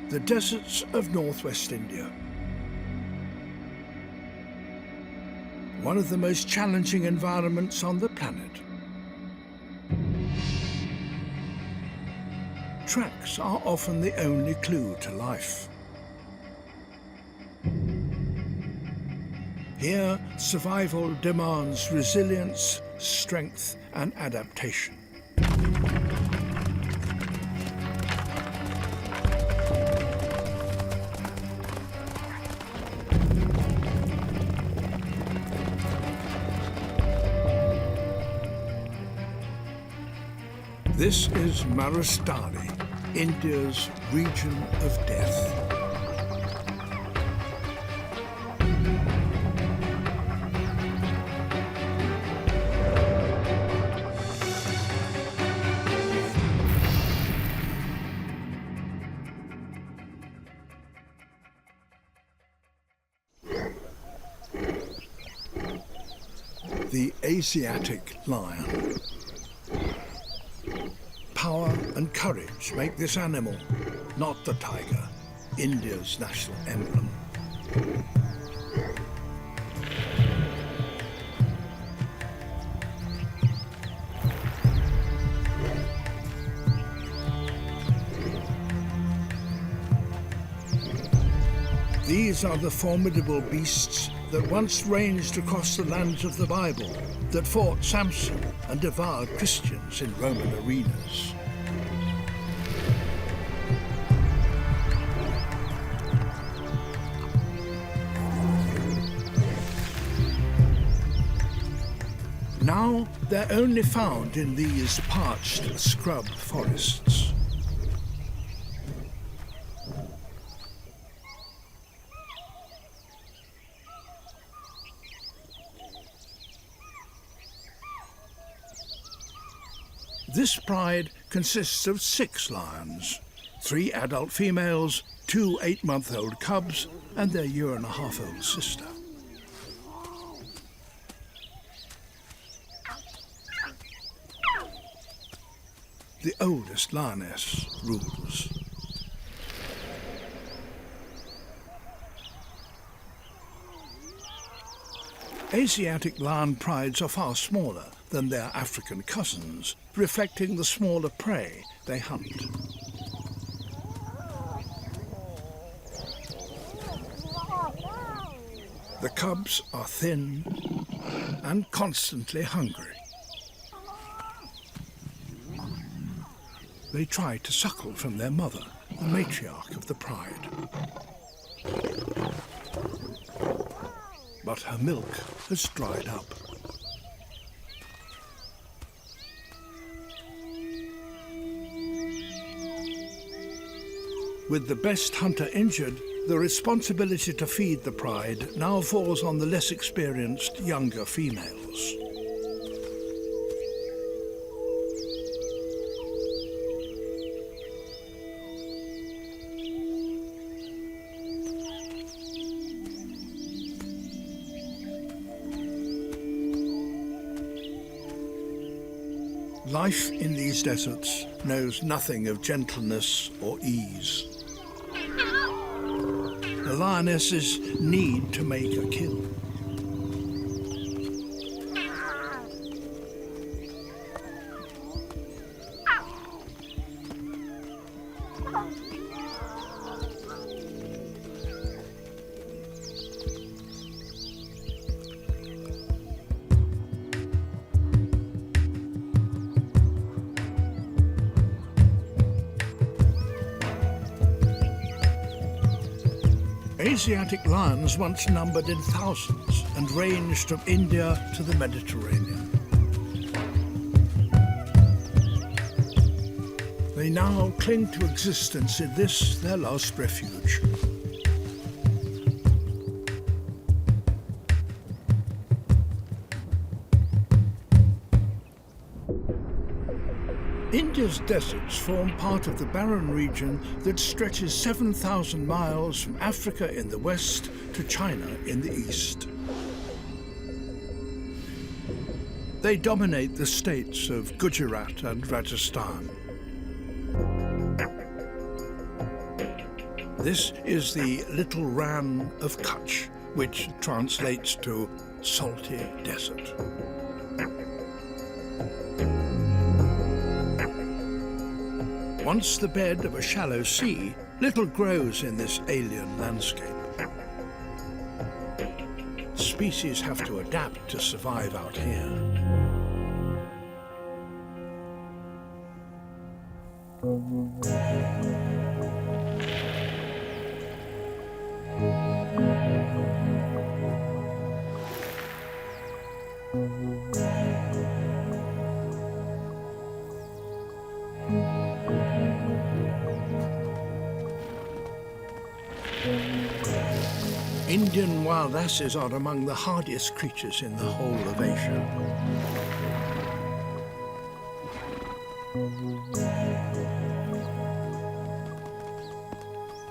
the deserts of northwest India. One of the most challenging environments on the planet. Tracks are often the only clue to life. Here, survival demands resilience, strength, and adaptation. This is Marustali, India's region of death. The Asiatic lion. Power and courage make this animal, not the tiger, India's national emblem. These are the formidable beasts that once ranged across the lands of the Bible, that fought Samson and devoured Christians in Roman arenas. Now they're only found in these parched scrub forests. This pride consists of 6 lions, 3 adult females, 2 8-month-old cubs, and their 1.5-year-old sister. The oldest lioness rules. Asiatic lion prides are far smaller than their African cousins, reflecting the smaller prey they hunt. The cubs are thin and constantly hungry. They try to suckle from their mother, the matriarch of the pride. But her milk has dried up. With the best hunter injured, the responsibility to feed the pride now falls on the less experienced younger females. Life in these deserts knows nothing of gentleness or ease. The lionesses need to make a kill. Asiatic lions once numbered in thousands and ranged from India to the Mediterranean. They now cling to existence in this, their last refuge. India's deserts form part of the barren region that stretches 7,000 miles from Africa in the west to China in the east. They dominate the states of Gujarat and Rajasthan. This is the Little Rann of Kutch, which translates to salty desert. Once the bed of a shallow sea, little grows in this alien landscape. Species have to adapt to survive out here. Indian wild asses are among the hardiest creatures in the whole of Asia.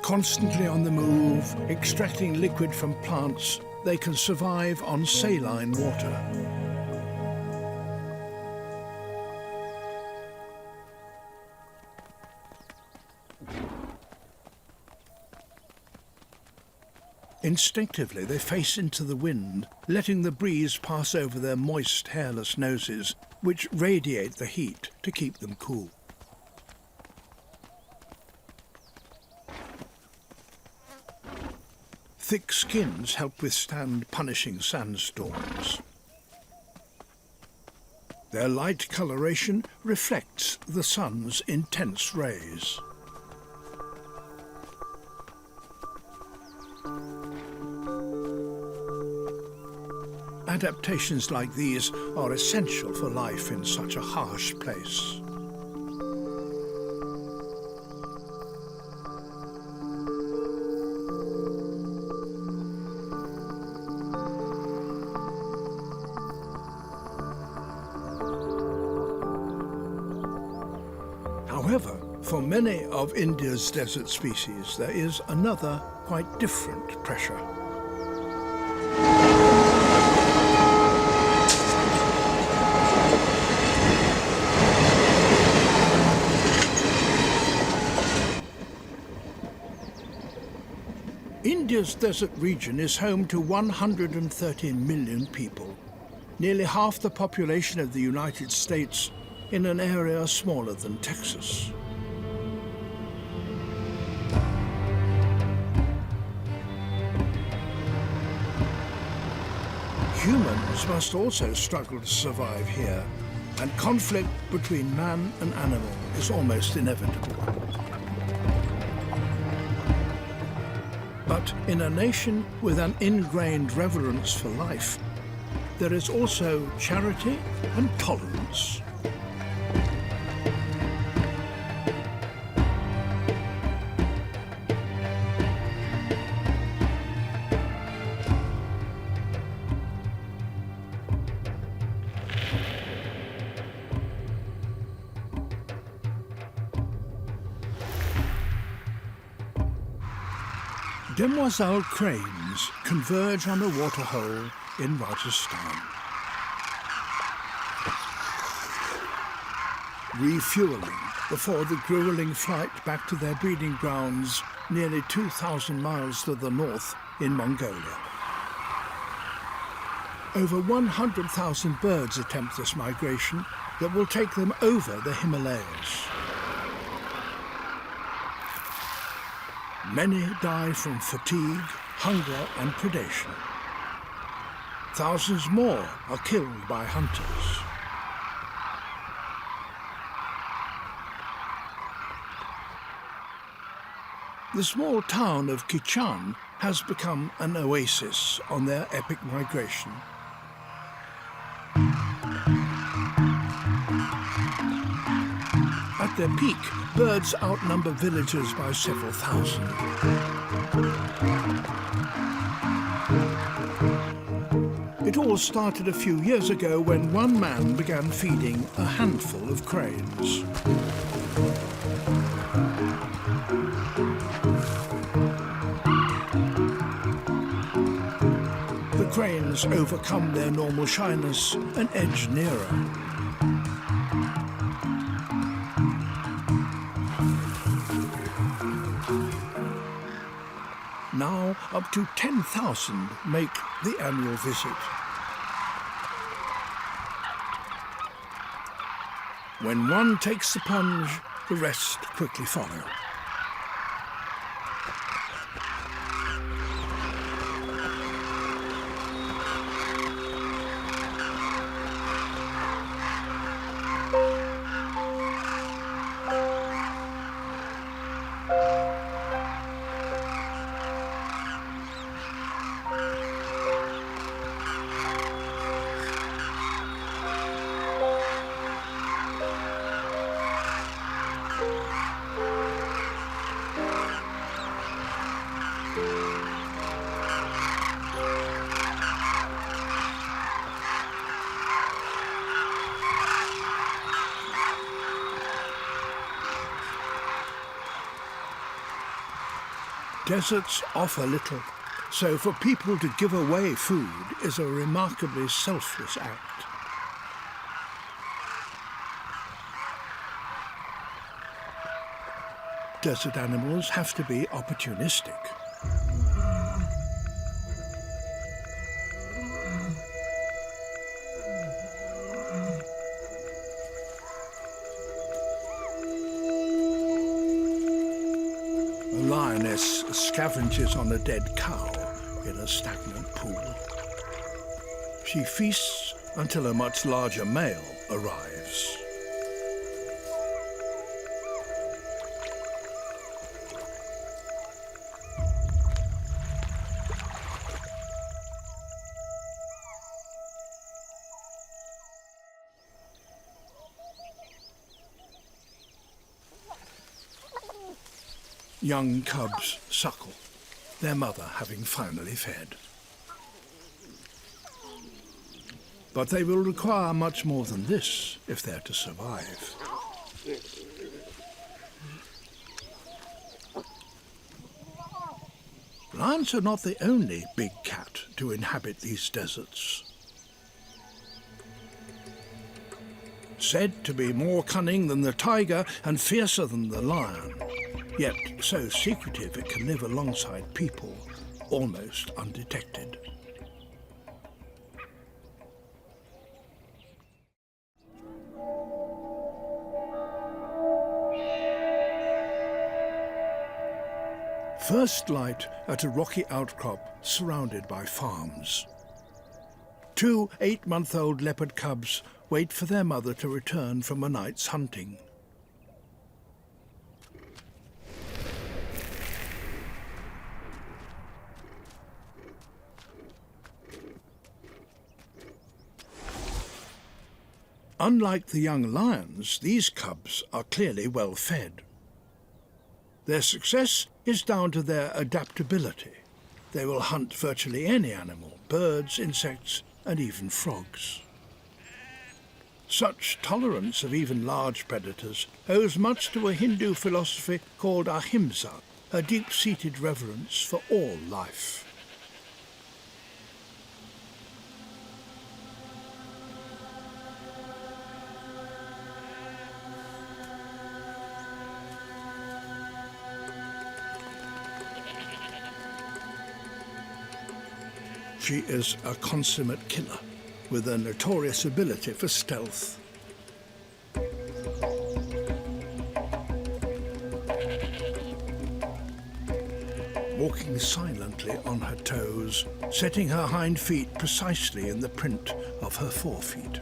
Constantly on the move, extracting liquid from plants, they can survive on saline water. Instinctively, they face into the wind, letting the breeze pass over their moist, hairless noses, which radiate the heat to keep them cool. Thick skins help withstand punishing sandstorms. Their light coloration reflects the sun's intense rays. Adaptations like these are essential for life in such a harsh place. However, for many of India's desert species, there is another, quite different pressure. India's desert region is home to 130 million people, nearly half the population of the United States in an area smaller than Texas. Humans must also struggle to survive here, and conflict between man and animal is almost inevitable. But in a nation with an ingrained reverence for life, there is also charity and tolerance. Demoiselle cranes converge on a waterhole in Rajasthan. Refueling before the grueling flight back to their breeding grounds nearly 2,000 miles to the north in Mongolia. Over 100,000 birds attempt this migration that will take them over the Himalayas. Many die from fatigue, hunger and predation. Thousands more are killed by hunters. The small town of Kichan has become an oasis on their epic migration. At their peak, birds outnumber villagers by several thousand. It all started a few years ago when one man began feeding a handful of cranes. The cranes overcome their normal shyness and edge nearer. Now up to 10,000 make the annual visit. When one takes the plunge, the rest quickly follow. Deserts offer little, so for people to give away food is a remarkably selfless act. Desert animals have to be opportunistic. A lioness scavenges on a dead cow in a stagnant pool. She feasts until a much larger male arrives. Young cubs suckle, their mother having finally fed. But they will require much more than this if they're to survive. Lions are not the only big cat to inhabit these deserts. Said to be more cunning than the tiger and fiercer than the lion, yet so secretive it can live alongside people, almost undetected. First light at a rocky outcrop surrounded by farms. 2 8-month-old leopard cubs wait for their mother to return from a night's hunting. Unlike the young lions, these cubs are clearly well fed. Their success is down to their adaptability. They will hunt virtually any animal, birds, insects, and even frogs. Such tolerance of even large predators owes much to a Hindu philosophy called ahimsa, a deep-seated reverence for all life. She is a consummate killer, with a notorious ability for stealth. Walking silently on her toes, setting her hind feet precisely in the print of her forefeet.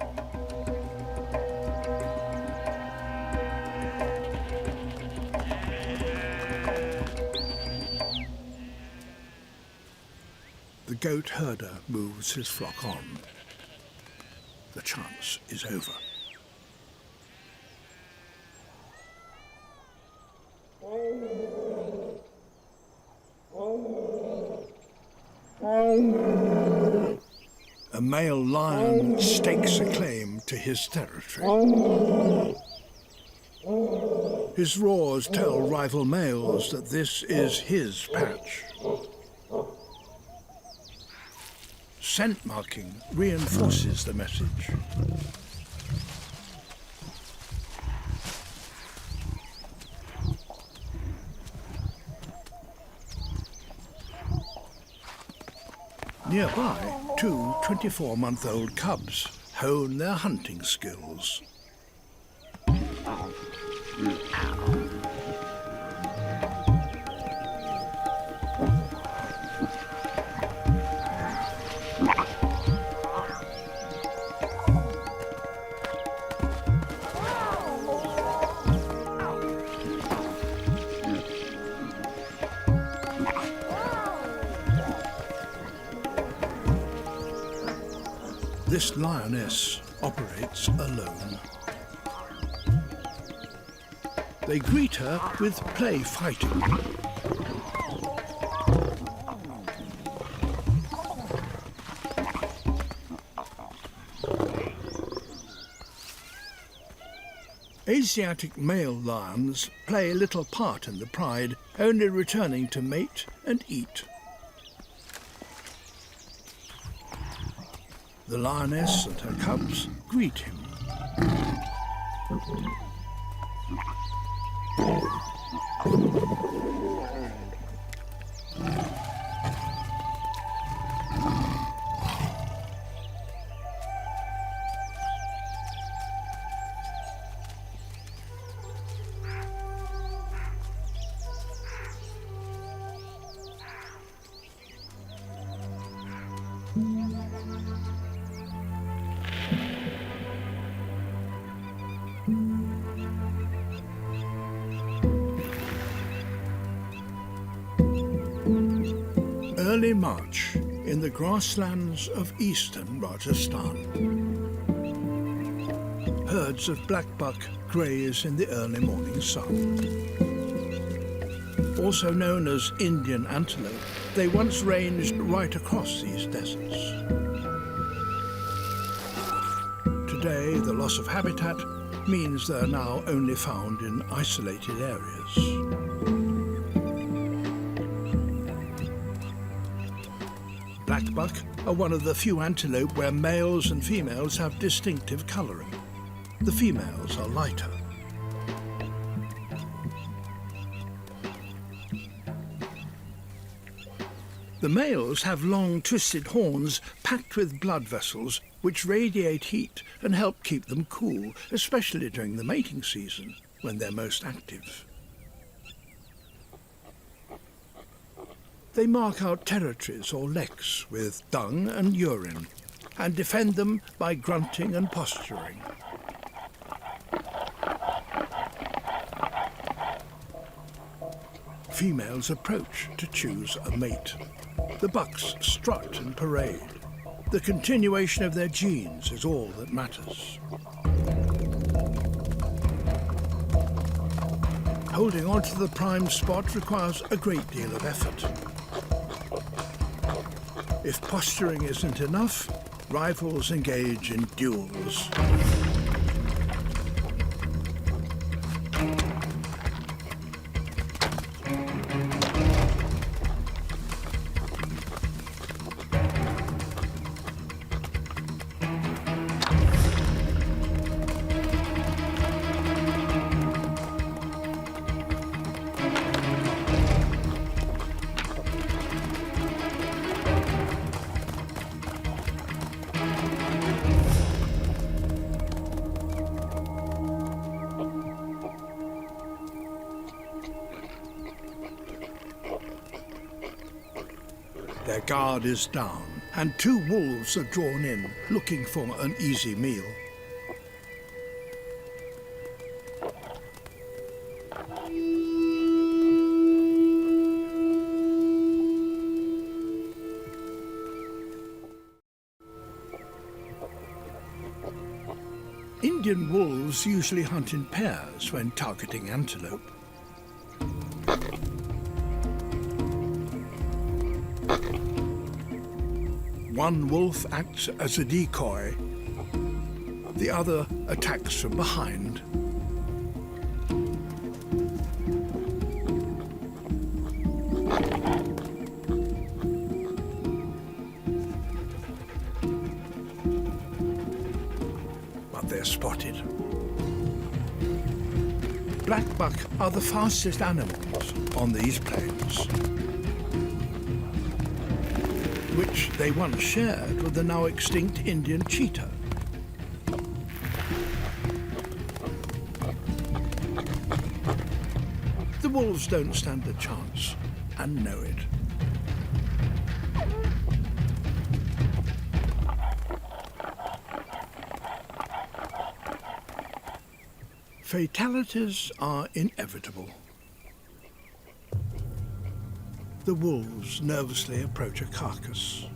The goat herder moves his flock on. The chance is over. A male lion stakes a claim to his territory. His roars tell rival males that this is his patch. Scent marking reinforces the message. Nearby, two 24-month-old cubs hone their hunting skills. This lioness operates alone. They greet her with play fighting. Asiatic male lions play little part in the pride, only returning to mate and eat. The lioness and her cubs greet him. Early March in the grasslands of eastern Rajasthan. Herds of blackbuck graze in the early morning sun. Also known as Indian antelope, they once ranged right across these deserts. Today, the loss of habitat means they are now only found in isolated areas. Blackbuck are one of the few antelope where males and females have distinctive colouring. The females are lighter. The males have long twisted horns packed with blood vessels which radiate heat and help keep them cool, especially during the mating season when they're most active. They mark out territories or leks with dung and urine and defend them by grunting and posturing. Females approach to choose a mate. The bucks strut and parade. The continuation of their genes is all that matters. Holding on to the prime spot requires a great deal of effort. If posturing isn't enough, rivals engage in duels. Their guard is down, and two wolves are drawn in, looking for an easy meal. Indian wolves usually hunt in pairs when targeting antelope. One wolf acts as a decoy. The other attacks from behind. But they're spotted. Blackbuck are the fastest animals on these plains. which they once shared with the now extinct Indian cheetah. The wolves don't stand a chance, and know it. Fatalities are inevitable. The wolves nervously approach a carcass.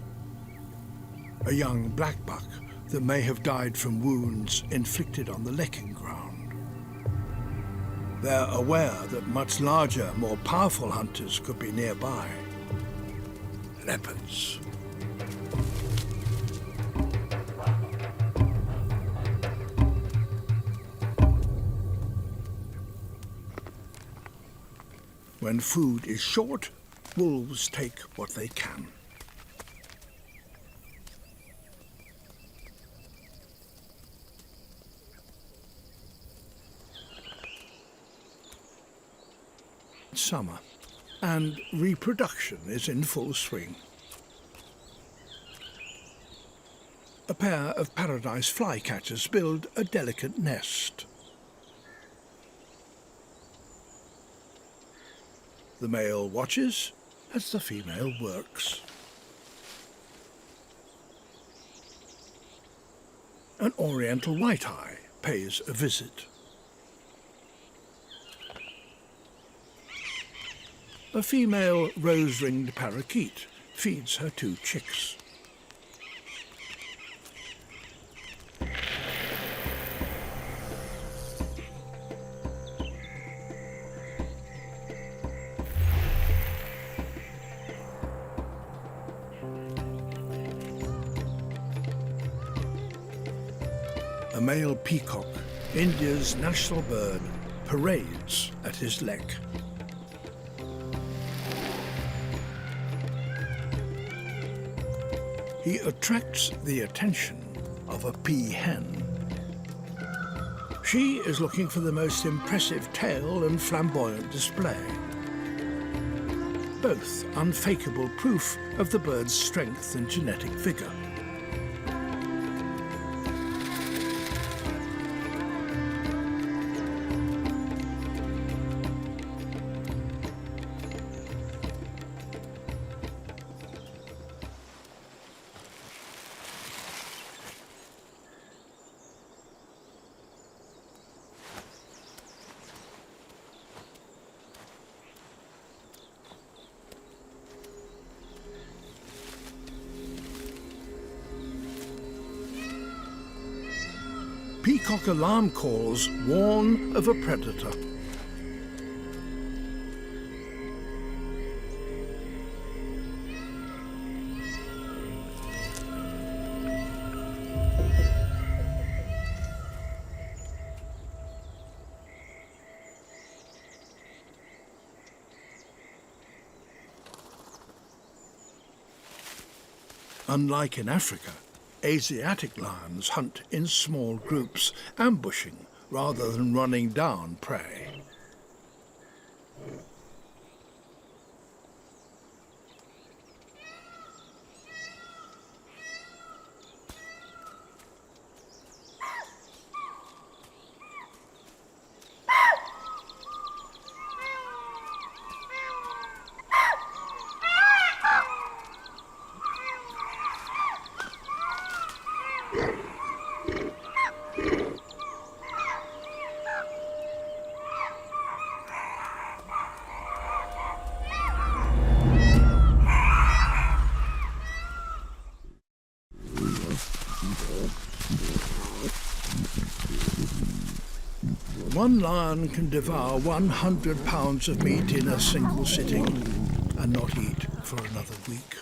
A young blackbuck that may have died from wounds inflicted on the lecking ground. They're aware that much larger, more powerful hunters could be nearby. Leopards. When food is short, wolves take what they can. Summer, and reproduction is in full swing. A pair of paradise flycatchers build a delicate nest. The male watches as the female works. An oriental white-eye pays a visit. A female rose-ringed parakeet feeds her 2 chicks. A male peacock, India's national bird, parades at his lek. He attracts the attention of a peahen. She is looking for the most impressive tail and flamboyant display. Both unfakeable proof of the bird's strength and genetic vigor. Peacock alarm calls warn of a predator. Unlike in Africa, Asiatic lions hunt in small groups, ambushing rather than running down prey. One lion can devour 100 pounds of meat in a single sitting and not eat for another week.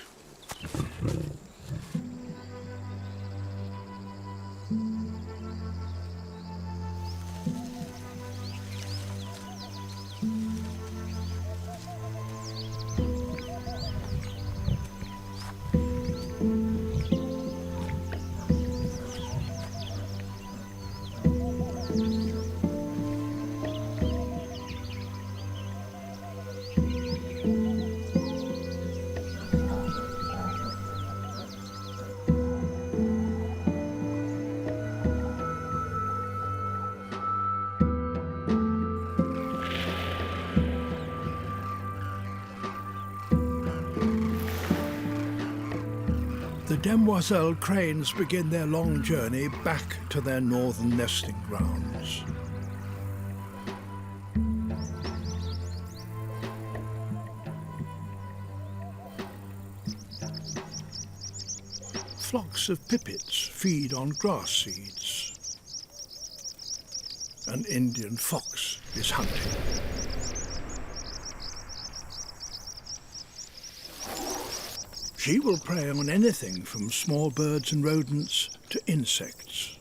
demoiselle cranes begin their long journey back to their northern nesting grounds. Flocks of pipits feed on grass seeds. An Indian fox is hunting. She will prey on anything from small birds and rodents to insects.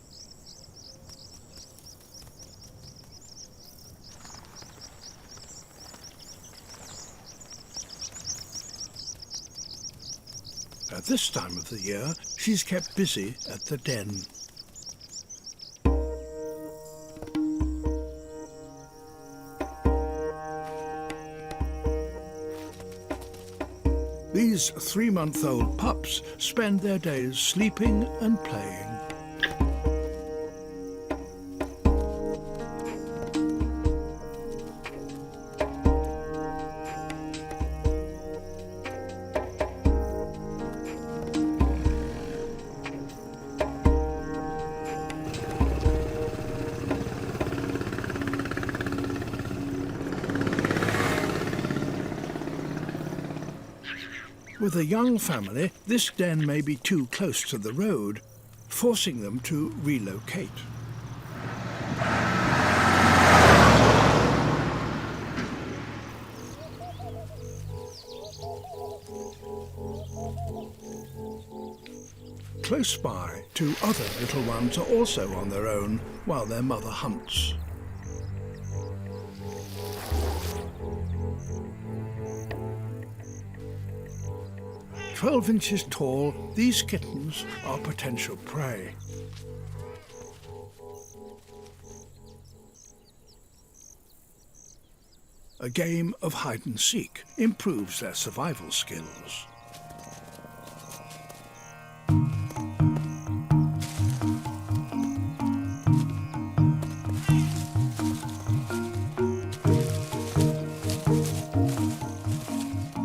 At this time of the year, she's kept busy at the den. These 3-month-old pups spend their days sleeping and playing. With a young family, this den may be too close to the road, forcing them to relocate. Close by, 2 other little ones are also on their own while their mother hunts. "12 inches tall, these kittens are potential prey. A game of hide and seek improves their survival skills.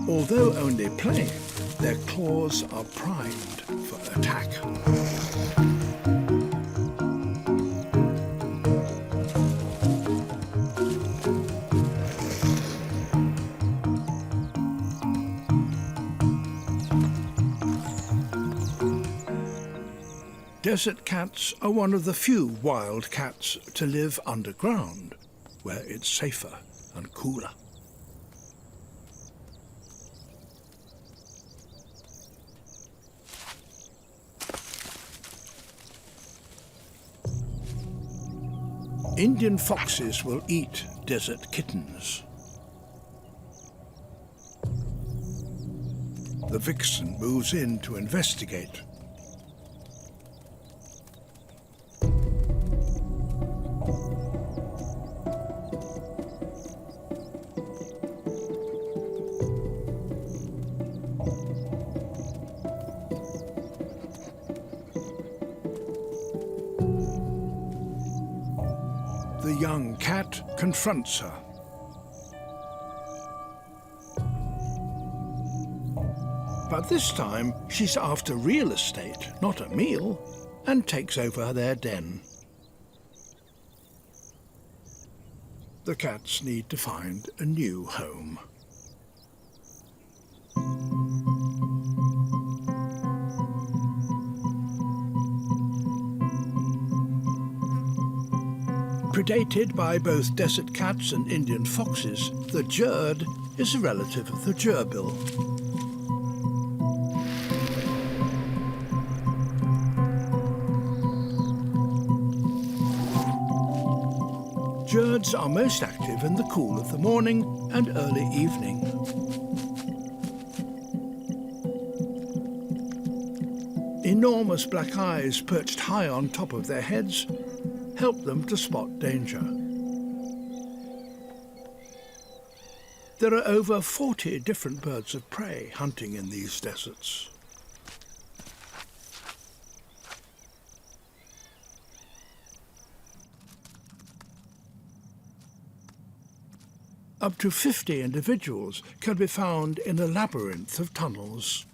Although only playing, their claws are primed for attack. Desert cats are one of the few wild cats to live underground, where it's safer and cooler. Indian foxes will eat desert kittens. The vixen moves in to investigate. The young cat confronts her. But this time, she's after real estate, not a meal, and takes over their den. The cats need to find a new home. Predated by both desert cats and Indian foxes, the Jerd is a relative of the gerbil. Jerds are most active in the cool of the morning and early evening. Enormous black eyes perched high on top of their heads help them to spot danger. There are over 40 different birds of prey hunting in these deserts. Up to 50 individuals can be found in a labyrinth of tunnels.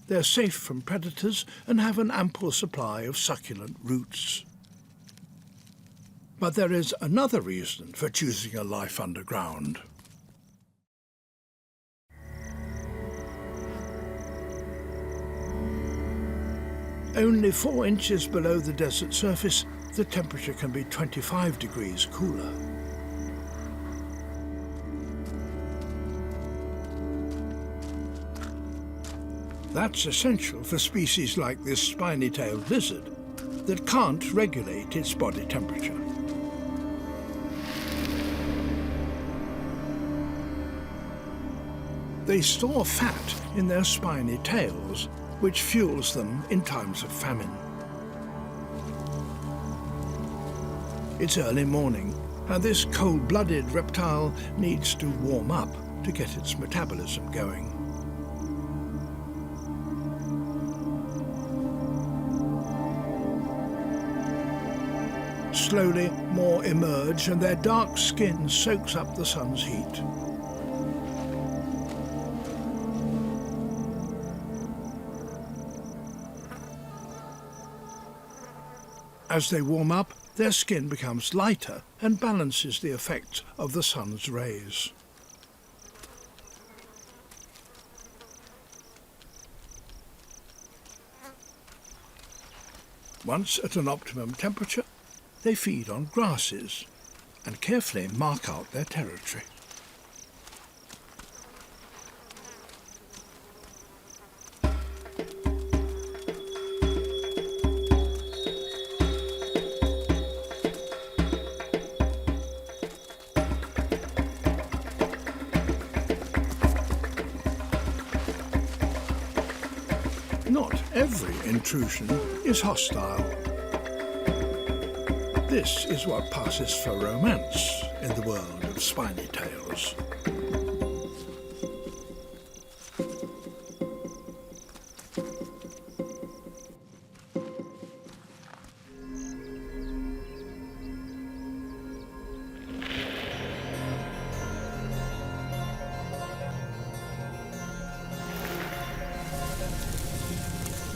They're safe from predators and have an ample supply of succulent roots. But there is another reason for choosing a life underground. Only 4 inches below the desert surface, the temperature can be 25 degrees cooler. That's essential for species like this spiny-tailed lizard that can't regulate its body temperature. They store fat in their spiny tails, which fuels them in times of famine. It's early morning, and this cold-blooded reptile needs to warm up to get its metabolism going. Slowly, more emerge, and their dark skin soaks up the sun's heat. As they warm up, their skin becomes lighter and balances the effects of the sun's rays. Once at an optimum temperature, they feed on grasses and carefully mark out their territory. Not every intrusion is hostile. This is what passes for romance in the world of spiny tails.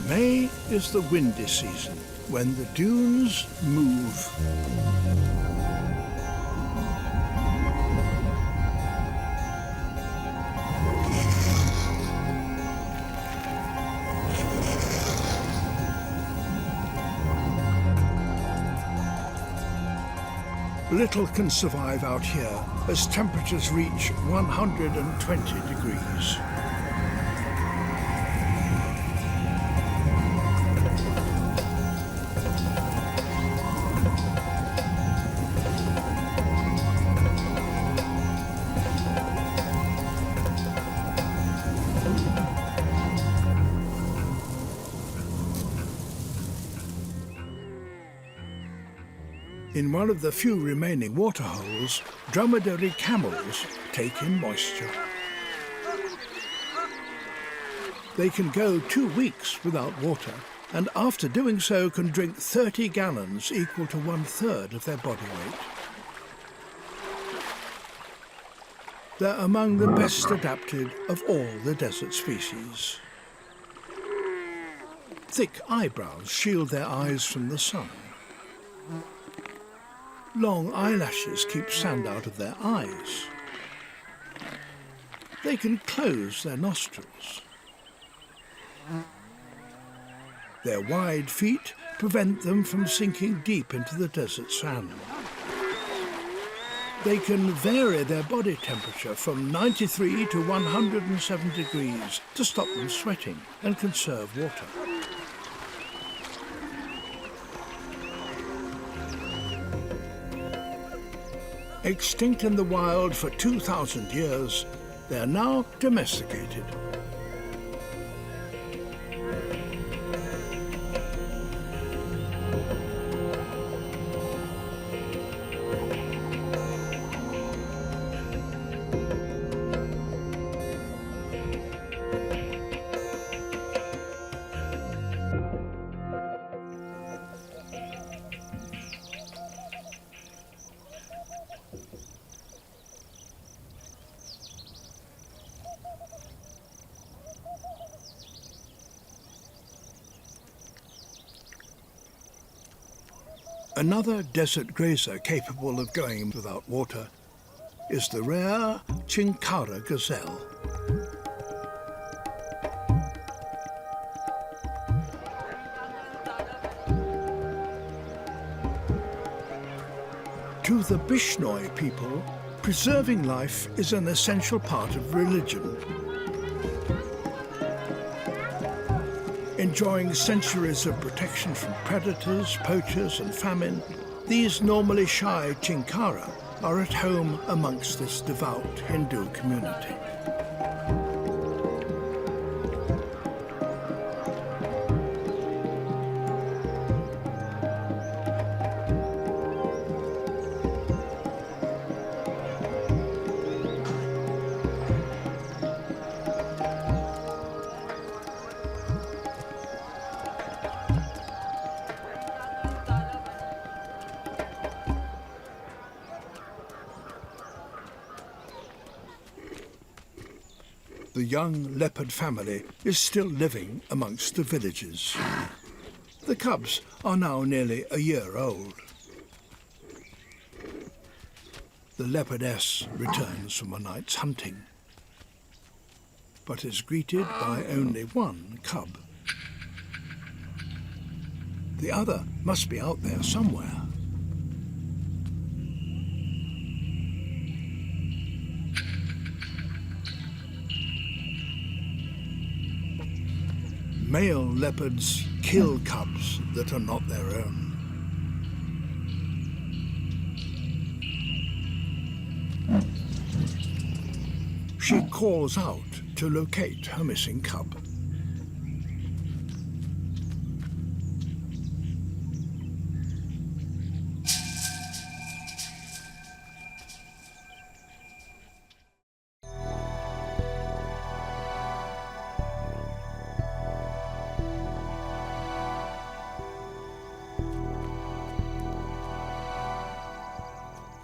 May is the windy season, when the dunes move. Little can survive out here as temperatures reach 120 degrees. In one of the few remaining waterholes, dromedary camels take in moisture. They can go 2 weeks without water, and after doing so can drink 30 gallons, equal to 1/3 of their body weight. They're among the best adapted of all the desert species. Thick eyebrows shield their eyes from the sun. Long eyelashes keep sand out of their eyes. They can close their nostrils. Their wide feet prevent them from sinking deep into the desert sand. They can vary their body temperature from 93 to 107 degrees to stop them sweating and conserve water. Extinct in the wild for 2,000 years, they are now domesticated. Another desert grazer capable of going without water is the rare Chinkara gazelle. To the Bishnoi people, preserving life is an essential part of religion. Enjoying centuries of protection from predators, poachers and famine, these normally shy Chinkara are at home amongst this devout Hindu community. The young leopard family is still living amongst the villages. The cubs are now nearly a year old. The leopardess returns from a night's hunting, but is greeted by only one cub. The other must be out there somewhere. Male leopards kill cubs that are not their own. She calls out to locate her missing cub.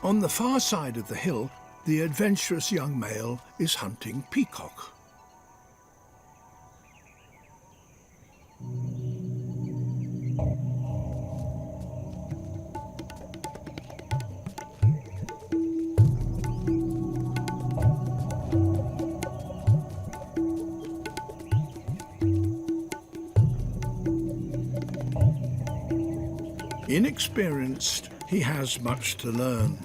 On the far side of the hill, the adventurous young male is hunting peacock. Inexperienced, he has much to learn.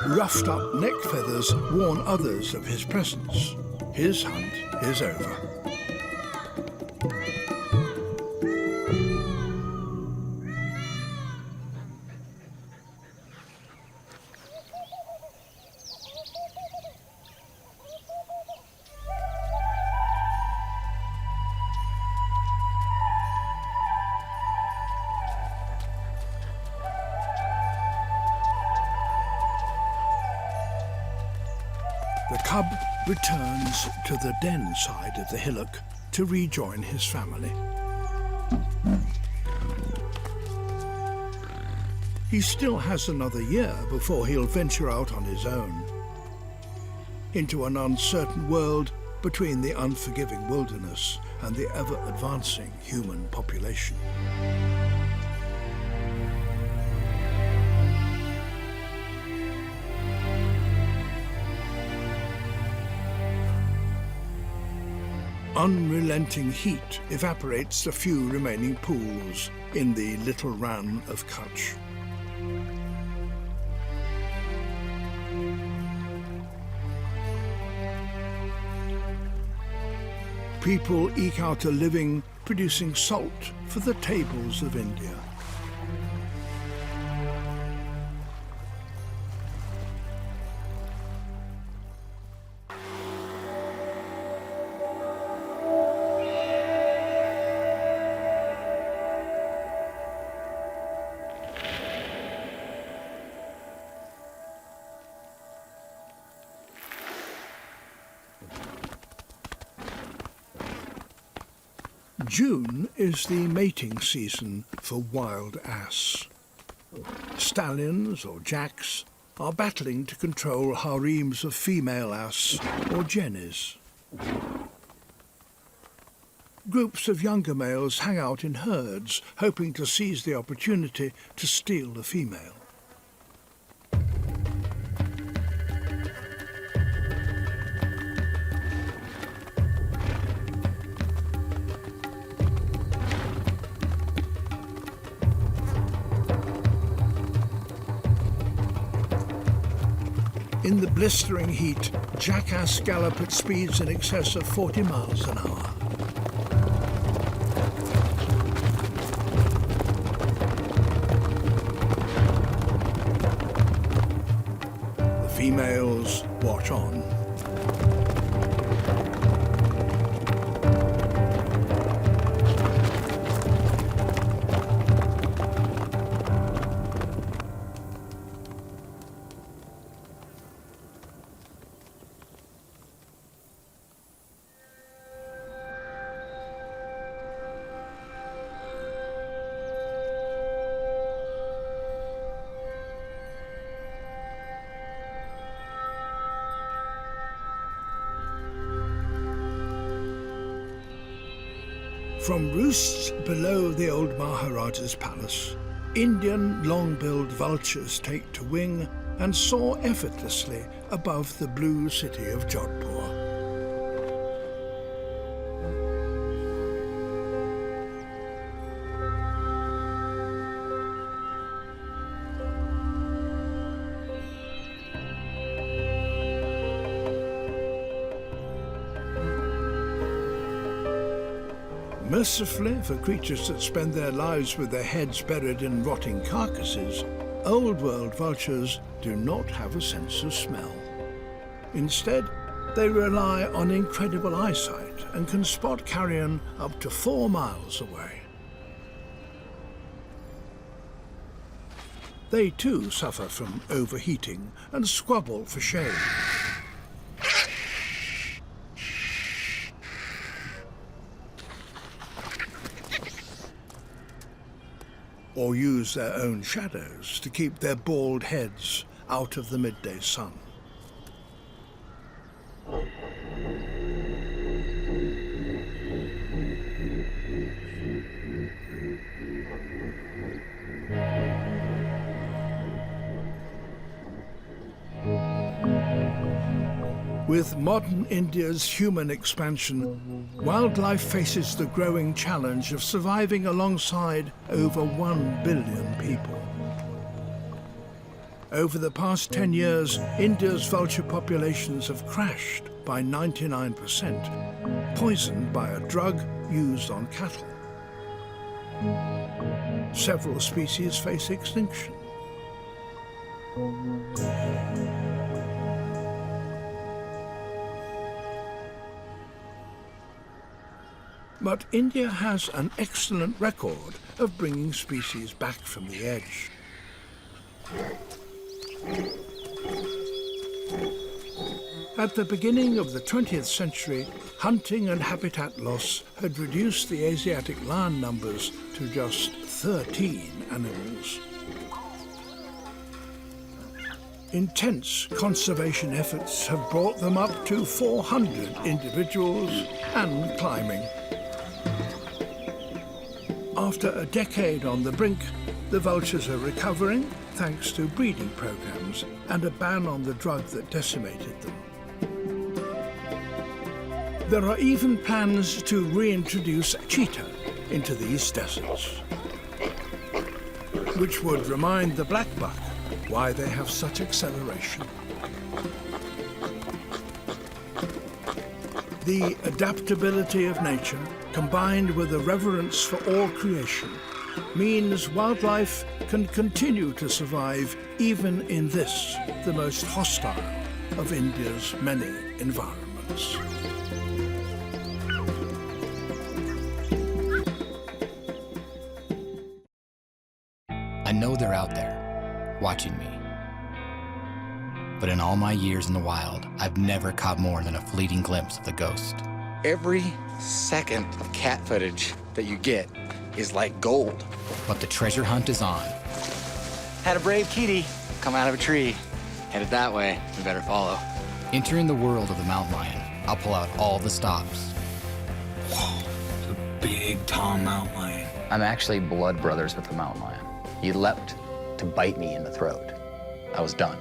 Roughed-up neck feathers warn others of his presence. His hunt is over. The cub returns to the den side of the hillock to rejoin his family. He still has another year before he'll venture out on his own into an uncertain world between the unforgiving wilderness and the ever-advancing human population. Unrelenting heat evaporates the few remaining pools in the little Rann of Kutch. People eke out a living producing salt for the tables of India. June is the mating season for wild ass. Stallions or jacks are battling to control harems of female ass or jennies. groups of younger males hang out in herds, hoping to seize the opportunity to steal the female. In the blistering heat, jackass gallop at speeds in excess of 40 miles an hour. The females watch on. From roosts below the old Maharaja's palace, Indian long-billed vultures take to wing and soar effortlessly above the blue city of Jodhpur. Mercifully for creatures that spend their lives with their heads buried in rotting carcasses, old-world vultures do not have a sense of smell. Instead, they rely on incredible eyesight and can spot carrion up to 4 miles away. They too suffer from overheating and squabble for shade. Or use their own shadows to keep their bald heads out of the midday sun. With modern India's human expansion, wildlife faces the growing challenge of surviving alongside over 1 billion people. Over the past 10 years, India's vulture populations have crashed by 99%, poisoned by a drug used on cattle. Several species face extinction. But India has an excellent record of bringing species back from the edge. At the beginning of the 20th century, hunting and habitat loss had reduced the Asiatic lion numbers to just 13 animals. Intense conservation efforts have brought them up to 400 individuals and climbing. After a decade on the brink, the vultures are recovering thanks to breeding programs and a ban on the drug that decimated them. There are even plans to reintroduce cheetah into these deserts, which would remind the blackbuck why they have such acceleration. The adaptability of nature, combined with a reverence for all creation, means wildlife can continue to survive even in this, the most hostile of India's many environments. I know they're out there, watching me. But in all my years in the wild, I've never caught more than a fleeting glimpse of the ghost. Every second of cat footage that you get is like gold. But the treasure hunt is on. Had a brave kitty come out of a tree. Headed that way, we better follow. Entering the world of the mountain lion, I'll pull out all the stops. Whoa, it's a big, tall mountain lion. I'm actually blood brothers with the mountain lion. He leapt to bite me in the throat. I was done.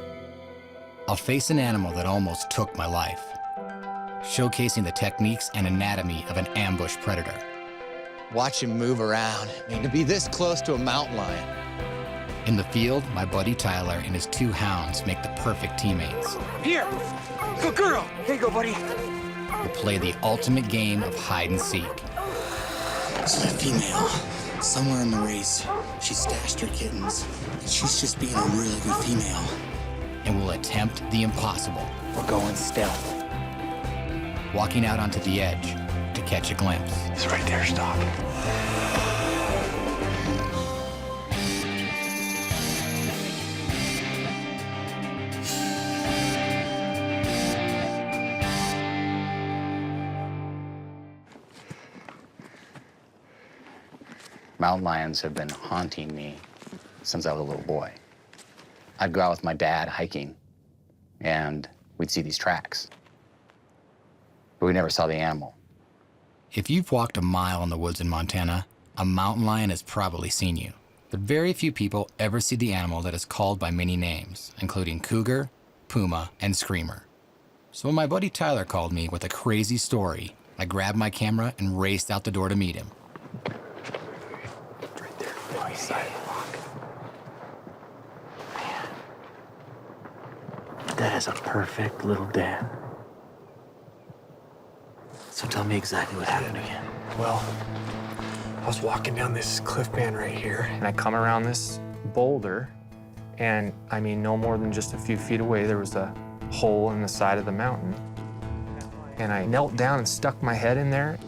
I'll face an animal that almost took my life, showcasing the techniques and anatomy of an ambush predator. Watch him move around. I mean, to be this close to a mountain lion. In the field, my buddy Tyler and his 2 hounds make the perfect teammates. Here, good girl. Here you go, buddy. We play the ultimate game of hide and seek. It's that female, somewhere in the race. She stashed her kittens. She's just being a really good female. And we'll attempt the impossible. We're going stealth. Walking out onto the edge to catch a glimpse. It's right there, stop. Mountain lions have been haunting me since I was a little boy. I'd go out with my dad hiking, and we'd see these tracks. But we never saw the animal. If you've walked a mile in the woods in Montana, a mountain lion has probably seen you. But very few people ever see the animal that is called by many names, including cougar, puma, and screamer. So when my buddy Tyler called me with a crazy story, I grabbed my camera and raced out the door to meet him. Right there, by sidewalk. Man. That is a perfect little den. So tell me exactly what happened again. Well, I was walking down this cliff band right here, and I come around this boulder, and I mean, no more than just a few feet away, there was a hole in the side of the mountain. And I knelt down and stuck my head in there,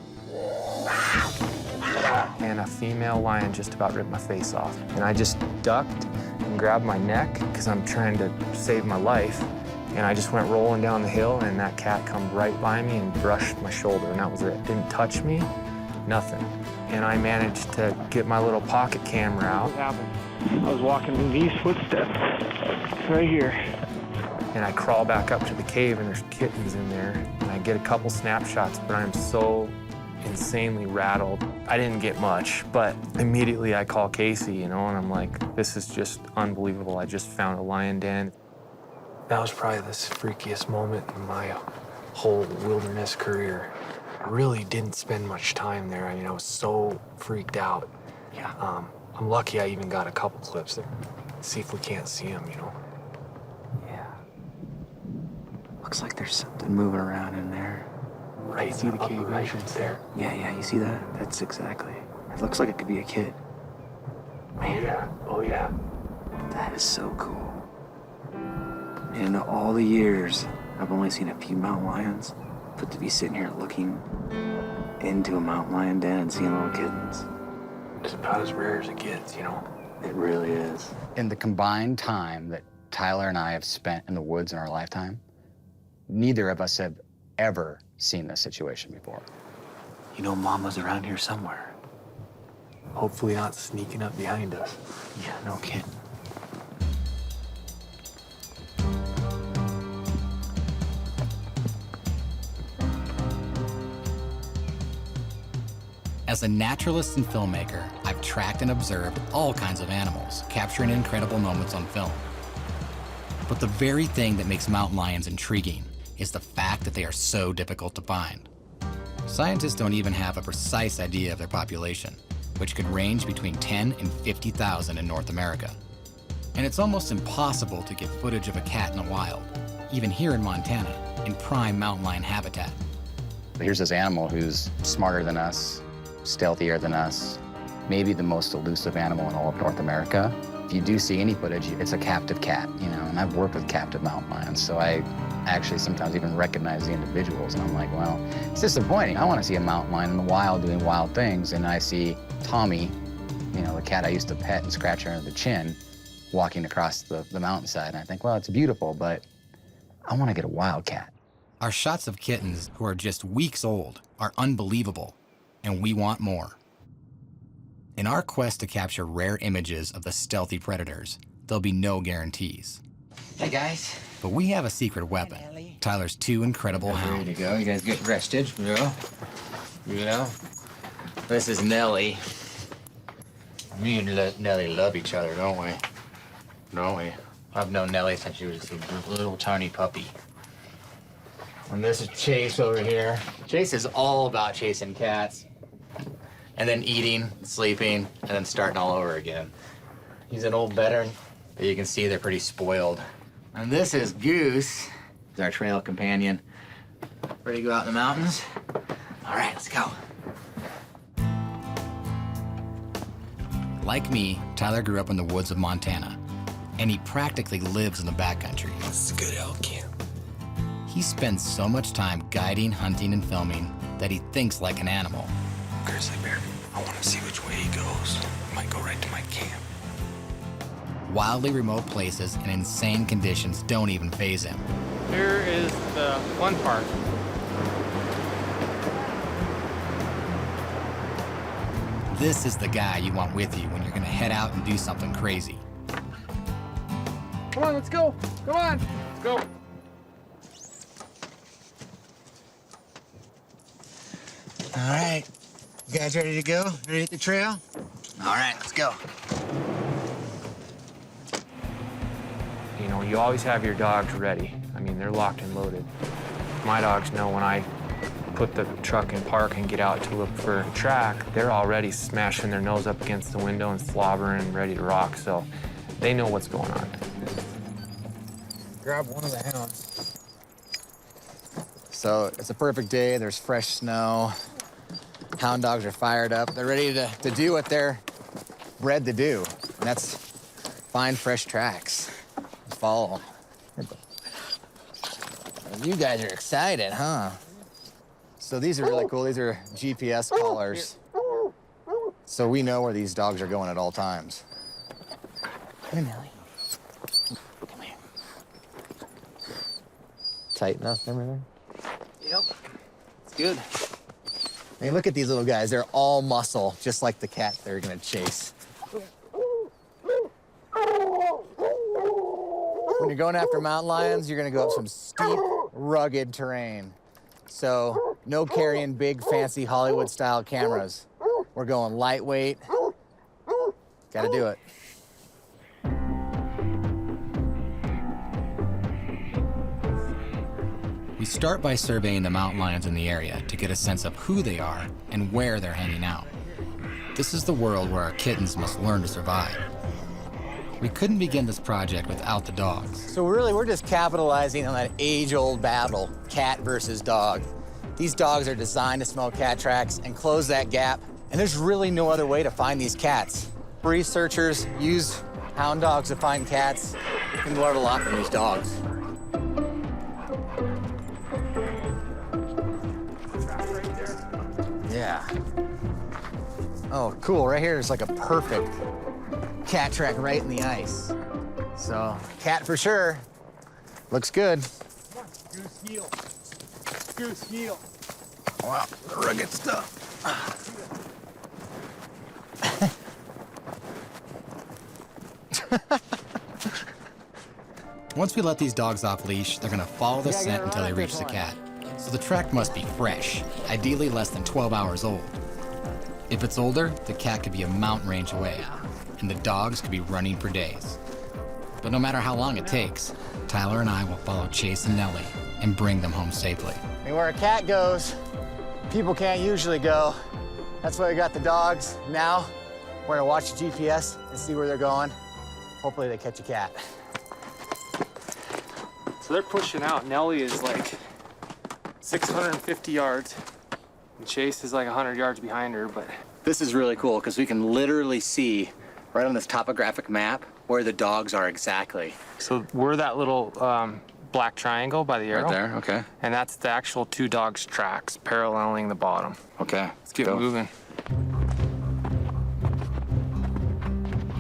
and a female lion just about ripped my face off. And I just ducked and grabbed my neck, because I'm trying to save my life. And I just went rolling down the hill, and that cat come right by me and brushed my shoulder, and that was it. Didn't touch me, nothing. And I managed to get my little pocket camera out. What happened? I was walking in these footsteps, right here. And I crawl back up to the cave, and there's kittens in there. And I get a couple snapshots, but I'm so insanely rattled. I didn't get much, but immediately I call Casey, you know, and I'm like, this is just unbelievable. I just found a lion den. That was probably the freakiest moment in my whole wilderness career. I really didn't spend much time there. I mean, I was so freaked out. Yeah. I'm lucky I even got a couple clips there. See if we can't see them, you know. Yeah. Looks like there's something moving around in there. Right, see the cave entrance there? Yeah, you see that? That's exactly. It looks like it could be a kid. Man, oh yeah. That is so cool. In all the years, I've only seen a few mountain lions, but to be sitting here looking into a mountain lion den and seeing little kittens. It's about as rare as it gets, you know. It really is. In the combined time that Tyler and I have spent in the woods in our lifetime, neither of us have ever seen this situation before. You know, Mama's around here somewhere. Hopefully not sneaking up behind us. Yeah, no kidding. As a naturalist and filmmaker, I've tracked and observed all kinds of animals, capturing incredible moments on film. But the very thing that makes mountain lions intriguing is the fact that they are so difficult to find. Scientists don't even have a precise idea of their population, which could range between 10 and 50,000 in North America. And it's almost impossible to get footage of a cat in the wild, even here in Montana, in prime mountain lion habitat. But here's this animal who's smarter than us, stealthier than us, maybe the most elusive animal in all of North America. If you do see any footage, it's a captive cat, you know, and I've worked with captive mountain lions, so I actually sometimes even recognize the individuals, and I'm like, well, it's disappointing. I want to see a mountain lion in the wild doing wild things, and I see Tommy, you know, the cat I used to pet and scratch her under the chin, walking across the mountainside, and I think, well, it's beautiful, but I want to get a wild cat. Our shots of kittens who are just weeks old are unbelievable, and we want more. In our quest to capture rare images of the stealthy predators, there'll be no guarantees. Hey, guys. But we have a secret weapon, Tyler's 2 incredible hounds. Ready to go. You guys get rested. Yeah. This is Nellie. Me and Nellie love each other, don't we? Don't we? I've known Nellie since she was a little tiny puppy. And this is Chase over here. Chase is all about chasing cats. And then eating, sleeping, and then starting all over again. He's an old veteran, but you can see they're pretty spoiled. And this is Goose, he's our trail companion. Ready to go out in the mountains? All right, let's go. Like me, Tyler grew up in the woods of Montana, and he practically lives in the backcountry. This is a good elk camp. He spends so much time guiding, hunting, and filming that he thinks like an animal. Grizzly bear, I want to see which way he goes. He might go right to my camp. Wildly remote places and insane conditions don't even faze him. Here is the one part. This is the guy you want with you when you're gonna head out and do something crazy. Come on, let's go. Come on, let's go. All right, you guys ready to go? Ready to hit the trail? All right, let's go. You know, you always have your dogs ready. I mean, they're locked and loaded. My dogs know when I put the truck in park and get out to look for a track, they're already smashing their nose up against the window and slobbering and ready to rock, so they know what's going on. Grab one of the hounds. So it's a perfect day. There's fresh snow. Hound dogs are fired up. They're ready to do what they're bred to do, and that's find fresh tracks. Follow. You guys are excited, huh? So these are really cool. These are GPS collars. So we know where these dogs are going at all times. Come here, Nellie. Come here. Tight enough, everything? Yep. It's good. I mean, look at these little guys. They're all muscle, just like the cat they're gonna chase. When you're going after mountain lions, you're gonna go up some steep, rugged terrain. So no carrying big, fancy Hollywood-style cameras. We're going lightweight. Gotta do it. We start by surveying the mountain lions in the area to get a sense of who they are and where they're hanging out. This is the world where our kittens must learn to survive. We couldn't begin this project without the dogs. So really, we're just capitalizing on that age-old battle, cat versus dog. These dogs are designed to smell cat tracks and close that gap, and there's really no other way to find these cats. Researchers use hound dogs to find cats. You can learn a lot from these dogs. Yeah. Oh, cool. Right here is like a perfect cat track right in the ice. So, cat for sure. Looks good. Goose heel. Goose heel. Wow, rugged stuff. Once we let these dogs off leash, they're gonna follow the scent until they reach the cat. So the track must be fresh, ideally less than 12 hours old. If it's older, the cat could be a mountain range away, and the dogs could be running for days. But no matter how long it takes, Tyler and I will follow Chase and Nellie and bring them home safely. I mean, where a cat goes, people can't usually go. That's why we got the dogs. Now, we're gonna watch the GPS and see where they're going. Hopefully they catch a cat. So they're pushing out. Nellie is like 650 yards, and Chase is like 100 yards behind her, but... This is really cool because we can literally see right on this topographic map where the dogs are exactly. So we're that little black triangle by the arrow. Right there, okay. And that's the actual two dogs' tracks paralleling the bottom. Okay, Let's get moving.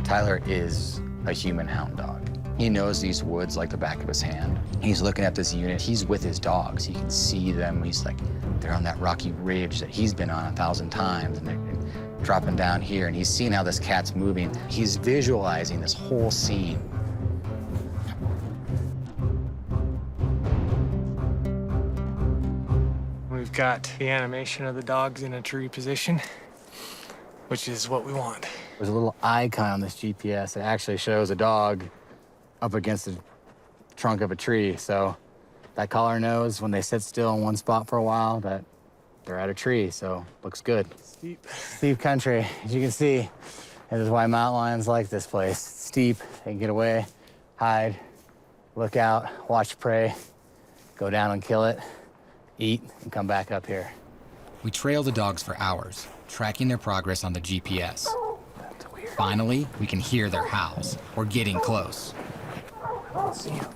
Tyler is a human hound dog. He knows these woods like the back of his hand. He's looking at this unit. He's with his dogs. He can see them. He's like, they're on that rocky ridge that he's been on 1,000 times, and they're dropping down here, and he's seeing how this cat's moving. He's visualizing this whole scene. We've got the animation of the dogs in a tree position. which is what we want. There's a little icon on this GPS that actually shows a dog up against the trunk of a tree. So that collar knows when they sit still in one spot for a while that they're at a tree, so looks good. Steep country, as you can see. This is why mountain lions like this place. It's steep, they can get away, hide, look out, watch prey, go down and kill it, eat, and come back up here. We trail the dogs for hours, tracking their progress on the GPS. Finally, we can hear their howls. We're getting close. Let's see 'em.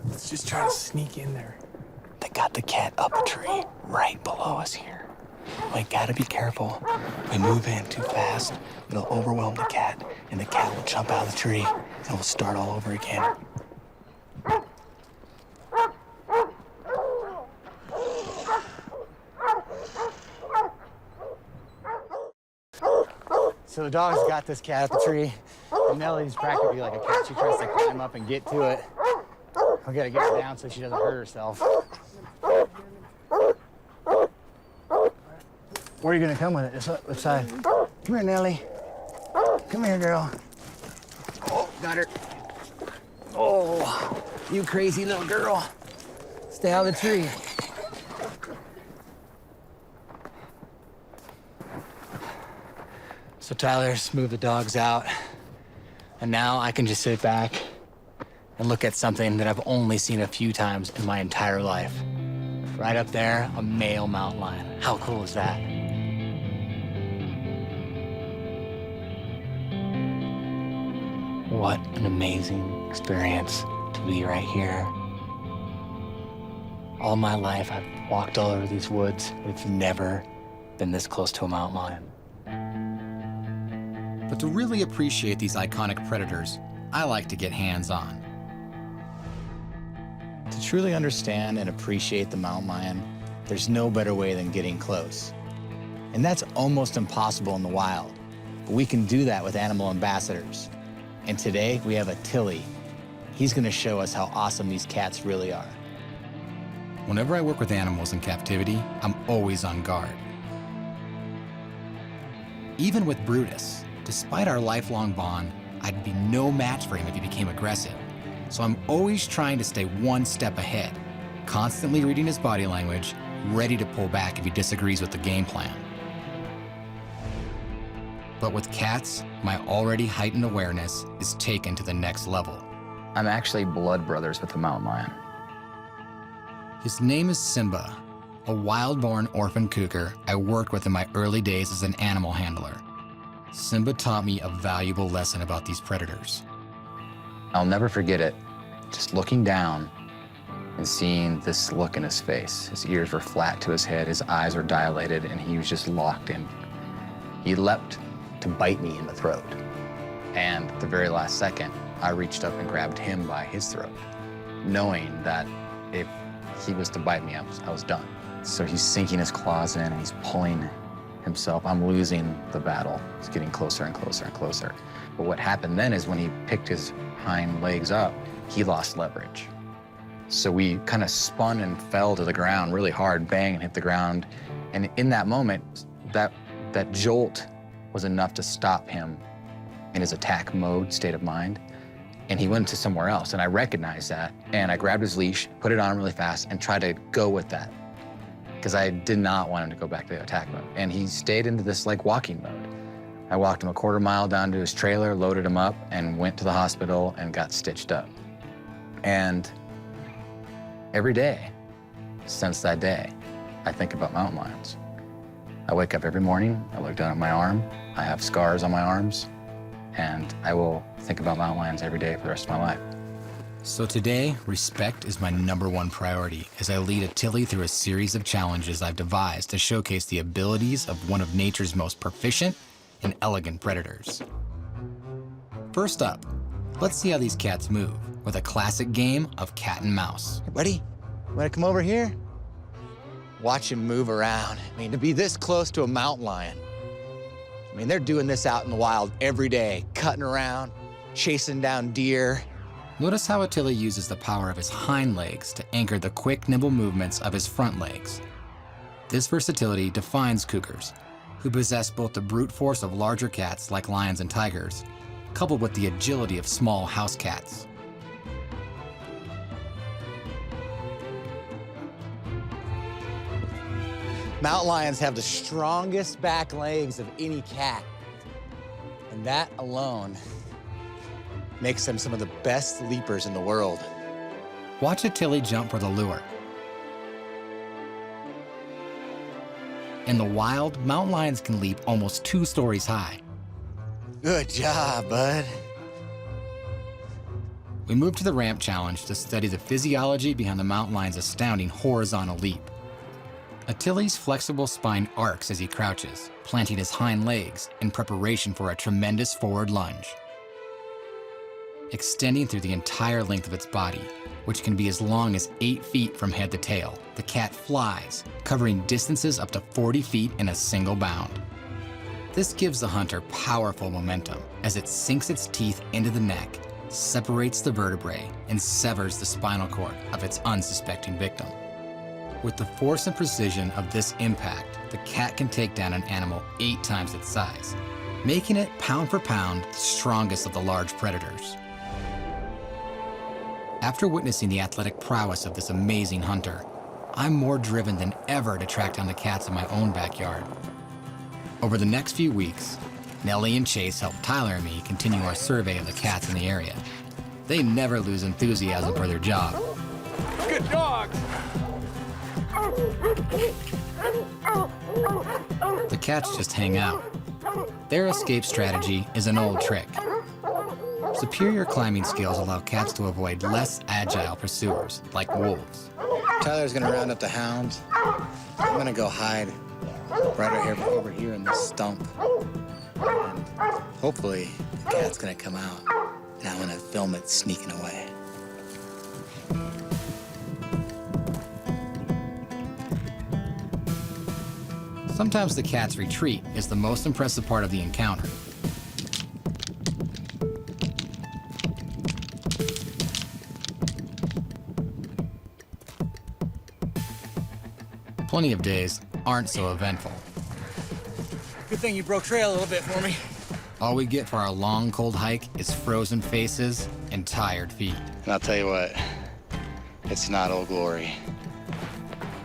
Let's just try to sneak in there. They got the cat up a tree right below us here. We gotta be careful. We move in too fast, it'll overwhelm the cat, and the cat will jump out of the tree, and we'll start all over again. So the dog's got this cat at the tree, and Nellie's practically like a cat. She tries to climb up and get to it. We gotta get her down so she doesn't hurt herself. Where are you gonna come with it? Which side? Come here, Nellie. Come here, girl. Oh, got her. Oh, you crazy little girl. Stay out of the tree. So Tyler's moved the dogs out, and now I can just sit back and look at something that I've only seen a few times in my entire life. Right up there, a male mountain lion. How cool is that? What an amazing experience to be right here. All my life, I've walked all over these woods. We've never been this close to a mountain lion. But to really appreciate these iconic predators, I like to get hands-on. To truly understand and appreciate the mountain lion, there's no better way than getting close. And that's almost impossible in the wild, but we can do that with animal ambassadors. And today, we have a Tilly. He's gonna show us how awesome these cats really are. Whenever I work with animals in captivity, I'm always on guard. Even with Brutus, despite our lifelong bond, I'd be no match for him if he became aggressive. So I'm always trying to stay one step ahead, constantly reading his body language, ready to pull back if he disagrees with the game plan. But with cats, my already heightened awareness is taken to the next level. I'm actually blood brothers with the mountain lion. His name is Simba, a wild-born orphan cougar I worked with in my early days as an animal handler. Simba taught me a valuable lesson about these predators. I'll never forget it, just looking down and seeing this look in his face. His ears were flat to his head, his eyes were dilated, and he was just locked in. He leapt to bite me in the throat. And at the very last second, I reached up and grabbed him by his throat, knowing that if he was to bite me, I was done. So he's sinking his claws in and he's pulling himself. I'm losing the battle. He's getting closer and closer and closer. But what happened then is when he picked his hind legs up, he lost leverage. So we kind of spun and fell to the ground really hard, bang, and hit the ground. And in that moment, that jolt was enough to stop him in his attack mode, state of mind. And he went to somewhere else, and I recognized that. And I grabbed his leash, put it on really fast, and tried to go with that, because I did not want him to go back to the attack mode. And he stayed into this like walking mode. I walked him a quarter mile down to his trailer, loaded him up, and went to the hospital and got stitched up. And every day since that day, I think about mountain lions. I wake up every morning, I look down at my arm, I have scars on my arms, and I will think about mountain lions every day for the rest of my life. So today, respect is my #1 priority as I lead a Tilly through a series of challenges I've devised to showcase the abilities of one of nature's most proficient and elegant predators. First up, let's see how these cats move with a classic game of cat and mouse. Hey, buddy, you wanna come over here? Watch him move around. I mean, to be this close to a mountain lion, I mean, they're doing this out in the wild every day, cutting around, chasing down deer. Notice how Attila uses the power of his hind legs to anchor the quick, nimble movements of his front legs. This versatility defines cougars, who possess both the brute force of larger cats like lions and tigers, coupled with the agility of small house cats. Mountain lions have the strongest back legs of any cat. And that alone makes them some of the best leapers in the world. Watch a Tilly jump for the lure. In the wild, mountain lions can leap almost 2 stories high. Good job, bud. We move to the ramp challenge to study the physiology behind the mountain lion's astounding horizontal leap. Tilly's flexible spine arcs as he crouches, planting his hind legs in preparation for a tremendous forward lunge. Extending through the entire length of its body, which can be as long as 8 feet from head to tail, the cat flies, covering distances up to 40 feet in a single bound. This gives the hunter powerful momentum as it sinks its teeth into the neck, separates the vertebrae, and severs the spinal cord of its unsuspecting victim. With the force and precision of this impact, the cat can take down an animal 8 times its size, making it pound for pound the strongest of the large predators. After witnessing the athletic prowess of this amazing hunter, I'm more driven than ever to track down the cats in my own backyard. Over the next few weeks, Nellie and Chase help Tyler and me continue our survey of the cats in the area. They never lose enthusiasm for their job. Good dog! The cats just hang out. Their escape strategy is an old trick. Superior climbing skills allow cats to avoid less agile pursuers, like wolves. Tyler's gonna round up the hounds. I'm gonna go hide right over here in this stump. And hopefully the cat's gonna come out, and I'm gonna film it sneaking away. Sometimes the cat's retreat is the most impressive part of the encounter. Plenty of days aren't so eventful. Good thing you broke trail a little bit for me. All we get for our long, cold hike is frozen faces and tired feet. And I'll tell you what, it's not Old Glory.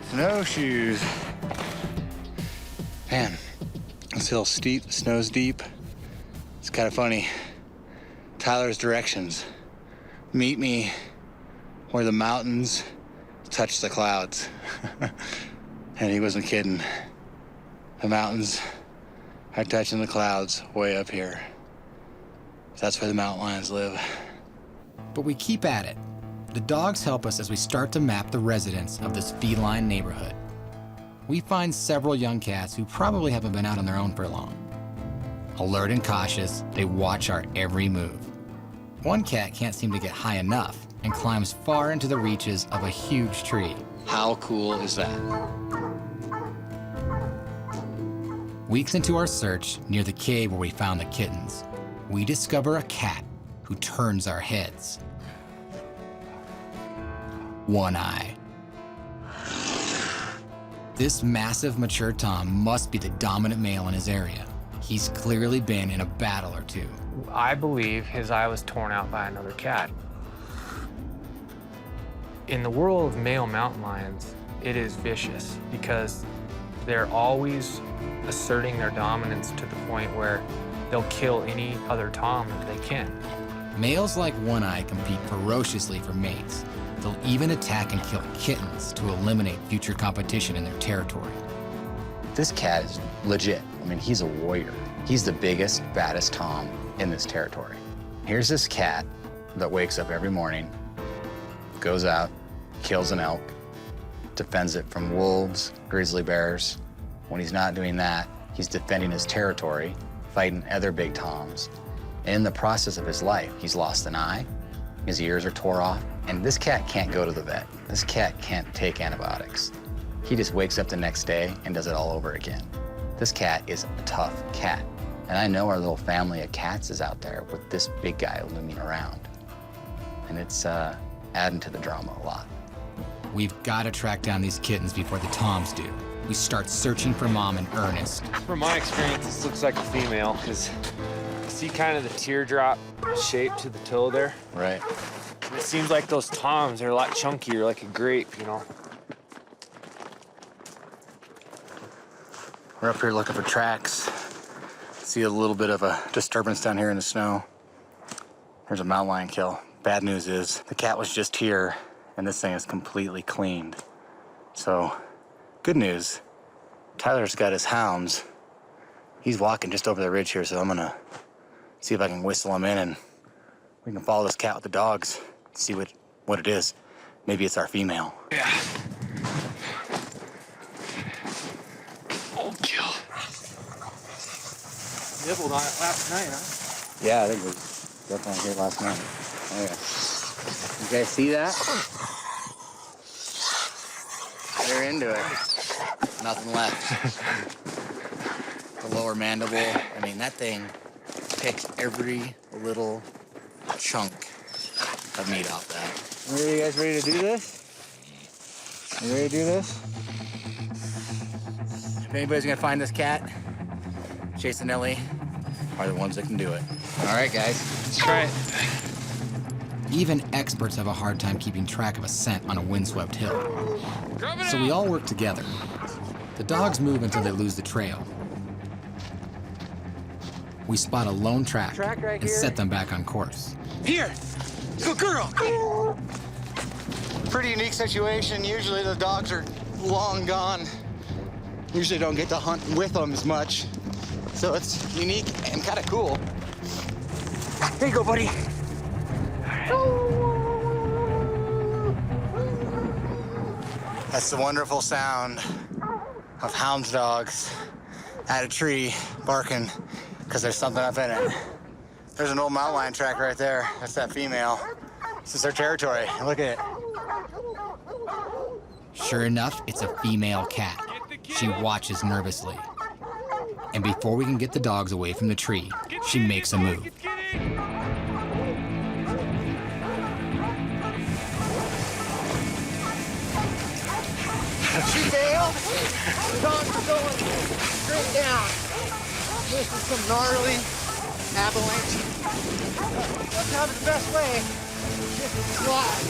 Snowshoes. Man, this hill's steep, the snow's deep. It's kind of funny. Tyler's directions. Meet me where the mountains touch the clouds. And he wasn't kidding. The mountains are touching the clouds way up here. That's where the mountain lions live. But we keep at it. The dogs help us as we start to map the residents of this feline neighborhood. We find several young cats who probably haven't been out on their own for long. Alert and cautious, they watch our every move. One cat can't seem to get high enough and climbs far into the reaches of a huge tree. How cool is that? Weeks into our search near the cave where we found the kittens, we discover a cat who turns our heads. One Eye. This massive mature Tom must be the dominant male in his area. He's clearly been in a battle or two. I believe his eye was torn out by another cat. In the world of male mountain lions, it is vicious because they're always asserting their dominance to the point where they'll kill any other Tom that they can. Males like One Eye compete ferociously for mates. They'll even attack and kill kittens to eliminate future competition in their territory. This cat is legit. I mean, he's a warrior. He's the biggest, baddest Tom in this territory. Here's this cat that wakes up every morning, goes out, kills an elk, defends it from wolves, grizzly bears. When he's not doing that, he's defending his territory, fighting other big Toms. And in the process of his life, he's lost an eye, his ears are tore off, and this cat can't go to the vet. This cat can't take antibiotics. He just wakes up the next day and does it all over again. This cat is a tough cat. And I know our little family of cats is out there with this big guy looming around. And it's adding to the drama a lot. We've got to track down these kittens before the Toms do. we start searching for Mom in earnest. From my experience, this looks like a female because you see kind of the teardrop shape to the toe there. Right. It seems like those toms are a lot chunkier, like a grape, you know. We're up here looking for tracks. See a little bit of a disturbance down here in the snow. There's a mountain lion kill. Bad news is the cat was just here and this thing is completely cleaned. So, good news, Tyler's got his hounds. He's walking just over the ridge here, so I'm gonna see if I can whistle him in and we can follow this cat with the dogs, see what it is. Maybe it's our female. Yeah. Oh, kill. Nibbled on it last night, huh? Yeah, I think it was definitely here last night. Oh, yeah. You guys see that? They're into it. Nothing left. The lower mandible. I mean, that thing picks every little chunk of meat off that. Are you guys ready to do this? You ready to do this? If anybody's gonna find this cat, Chase and Ellie are the ones that can do it. All right, guys. Let's try it. Even experts have a hard time keeping track of a scent on a windswept hill. So we all work together. The dogs move until they lose the trail. We spot a lone track and set them back on course. Here! Good girl! Pretty unique situation. Usually the dogs are long gone. Usually don't get to hunt with them as much. So it's unique and kind of cool. Here you go, buddy. That's the wonderful sound of hound dogs at a tree barking because there's something up in it. There's an old mountain lion track right there. That's that female. This is their territory. Look at it. Sure enough, it's a female cat. She watches nervously. And before we can get the dogs away from the tree, she makes a move. She bailed. The dogs are going straight down. This is some gnarly avalanche. Sometimes the best way is just to slide.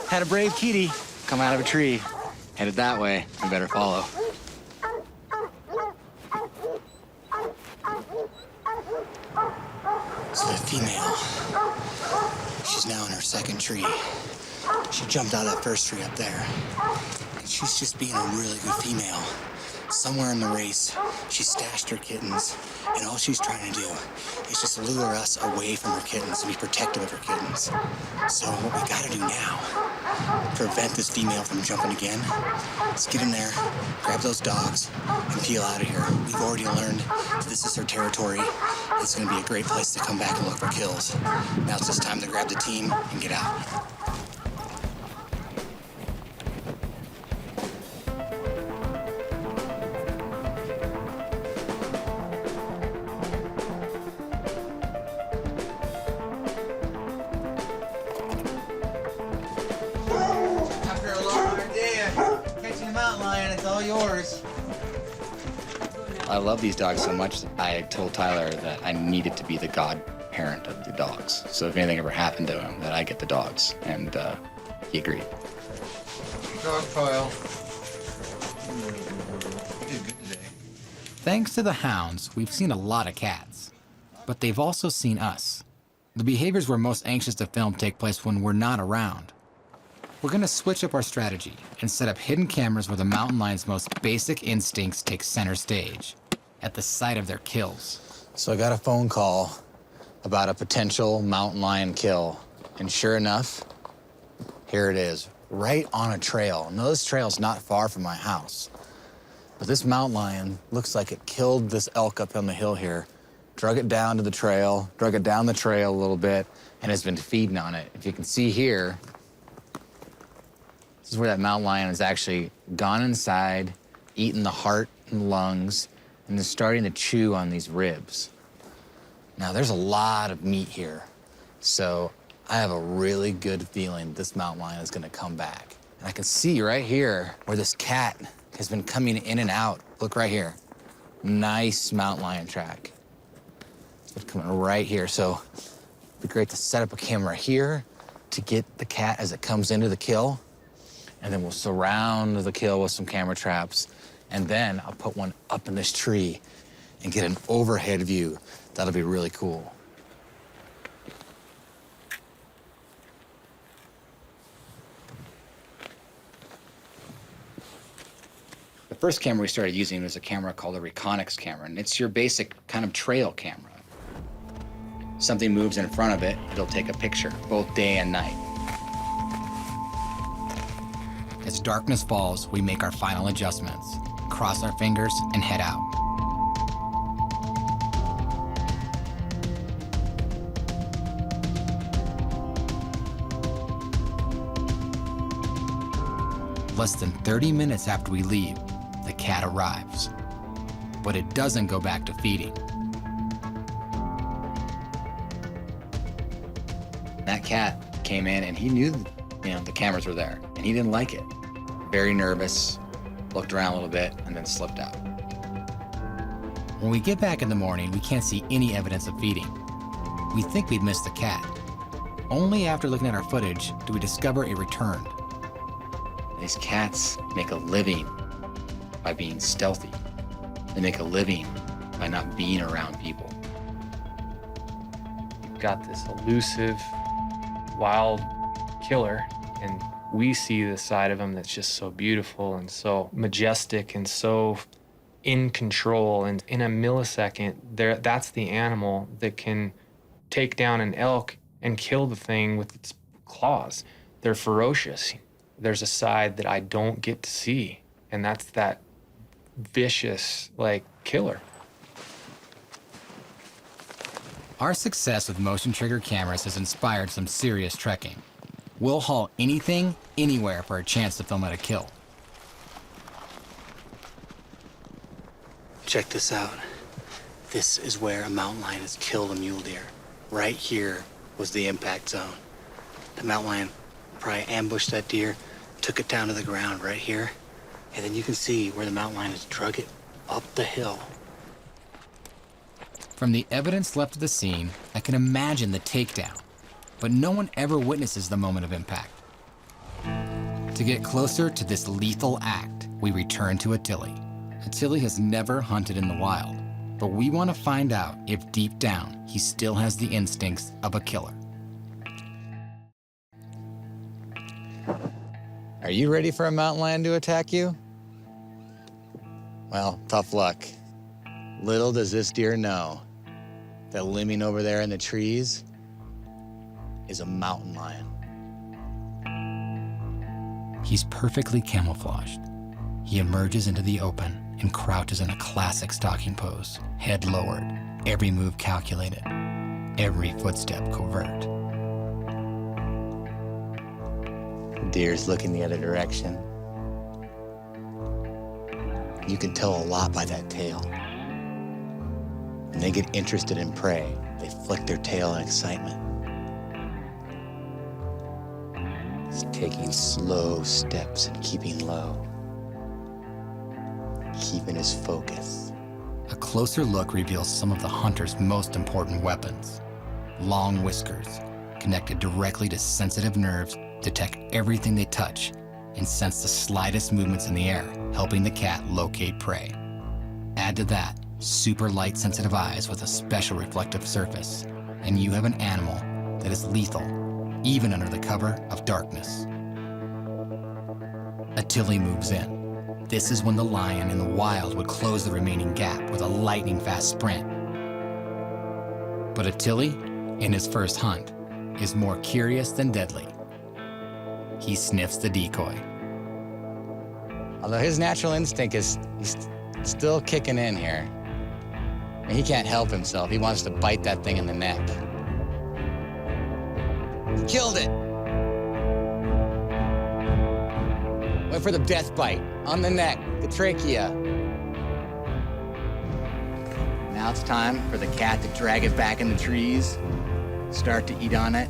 Had a brave kitty come out of a tree. Headed that way. I better follow. So the female, she's now in her second tree. She jumped out of that first tree up there. And she's just being a really good female. Somewhere in the race, she stashed her kittens, and all she's trying to do is just lure us away from her kittens and be protective of her kittens. So what we gotta do now, prevent this female from jumping again, is get in there, grab those dogs, and peel out of here. We've already learned that this is her territory. It's gonna be a great place to come back and look for kills. Now it's just time to grab the team and get out. I love these dogs so much that I told Tyler that I needed to be the godparent of the dogs. So if anything ever happened to him, that I get the dogs. And he agreed. Dog pile. Thanks to the hounds, we've seen a lot of cats. But they've also seen us. The behaviors we're most anxious to film take place when we're not around. We're gonna switch up our strategy and set up hidden cameras where the mountain lion's most basic instincts take center stage, at the site of their kills. So I got a phone call about a potential mountain lion kill. And sure enough, here it is, right on a trail. Now, this trail's not far from my house. But this mountain lion looks like it killed this elk up on the hill here, drug it down to the trail, drug it down the trail a little bit, and has been feeding on it. If you can see here, this is where that mountain lion has actually gone inside, eaten the heart and lungs, and is starting to chew on these ribs. Now, there's a lot of meat here, so I have a really good feeling this mountain lion is gonna come back. And I can see right here where this cat has been coming in and out. Look right here. Nice mountain lion track. It's been coming right here. So it'd be great to set up a camera here to get the cat as it comes into the kill. And then we'll surround the kill with some camera traps. And then I'll put one up in this tree and get an overhead view. That'll be really cool. The first camera we started using was a camera called a Reconyx camera, and it's your basic kind of trail camera. Something moves in front of it, it'll take a picture, both day and night. As darkness falls, we make our final adjustments, cross our fingers, and head out. Less than 30 minutes after we leave, the cat arrives. But it doesn't go back to feeding. That cat came in and he knew, the cameras were there, and he didn't like it. Very nervous, looked around a little bit, and then slipped out. When we get back in the morning, we can't see any evidence of feeding. We think we'd missed the cat. Only after looking at our footage do we discover it returned. These cats make a living by being stealthy. They make a living by not being around people. You've got this elusive, wild killer, and we see the side of him that's just so beautiful and so majestic and so in control. And in a millisecond, that's the animal that can take down an elk and kill the thing with its claws. They're ferocious. There's a side that I don't get to see, and that's that vicious, killer. Our success with motion trigger cameras has inspired some serious trekking. We'll haul anything, anywhere for a chance to film at a kill. Check this out. This is where a mountain lion has killed a mule deer. Right here was the impact zone. The mountain lion probably ambushed that deer, took it down to the ground right here, and then you can see where the mountain lion has drug it up the hill. From the evidence left at the scene, I can imagine the takedown, but no one ever witnesses the moment of impact. To get closer to this lethal act, we return to Attili. Attili has never hunted in the wild, but we want to find out if deep down he still has the instincts of a killer. Are you ready for a mountain lion to attack you? Well, tough luck. Little does this deer know that limbing over there in the trees is a mountain lion. He's perfectly camouflaged. He emerges into the open and crouches in a classic stalking pose, head lowered, every move calculated, every footstep covert. Deer's looking the other direction. You can tell a lot by that tail. When they get interested in prey, they flick their tail in excitement. He's taking slow steps and keeping low, keeping his focus. A closer look reveals some of the hunter's most important weapons. Long whiskers, connected directly to sensitive nerves, detect everything they touch and sense the slightest movements in the air, helping the cat locate prey. Add to that super light sensitive eyes with a special reflective surface, and you have an animal that is lethal, even under the cover of darkness. Attili moves in. This is when the lion in the wild would close the remaining gap with a lightning-fast sprint. But Attili, in his first hunt, is more curious than deadly. He sniffs the decoy. Although his natural instinct is still kicking in here. He can't help himself. He wants to bite that thing in the neck. He killed it. Went for the death bite on the neck, the trachea. Now it's time for the cat to drag it back in the trees, start to eat on it,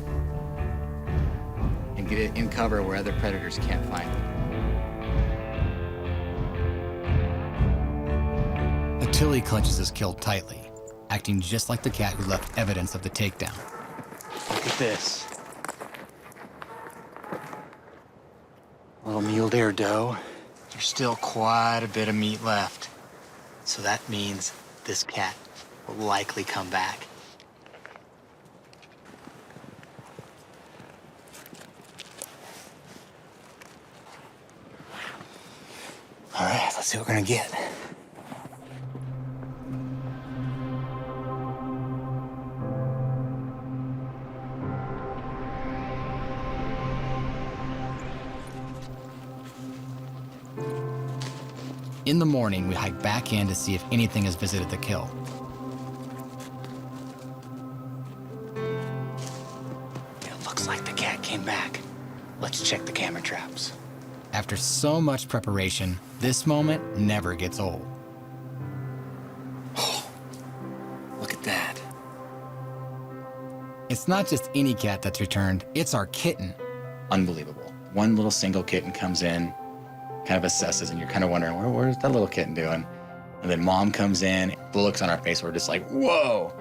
and get it in cover where other predators can't find it. Tilly clutches his kill tightly, acting just like the cat who left evidence of the takedown. Look at this. Little mule deer doe. There's still quite a bit of meat left. So that means this cat will likely come back. All right, let's see what we're gonna get. In the morning, we hike back in to see if anything has visited the kill. It looks like the cat came back. Let's check the camera traps. After so much preparation, this moment never gets old. Look at that. It's not just any cat that's returned, it's our kitten. Unbelievable. One little single kitten comes in, kind of assesses, and you're kind of wondering, where's that little kitten doing? And then mom comes in, the looks on our face were just like, whoa!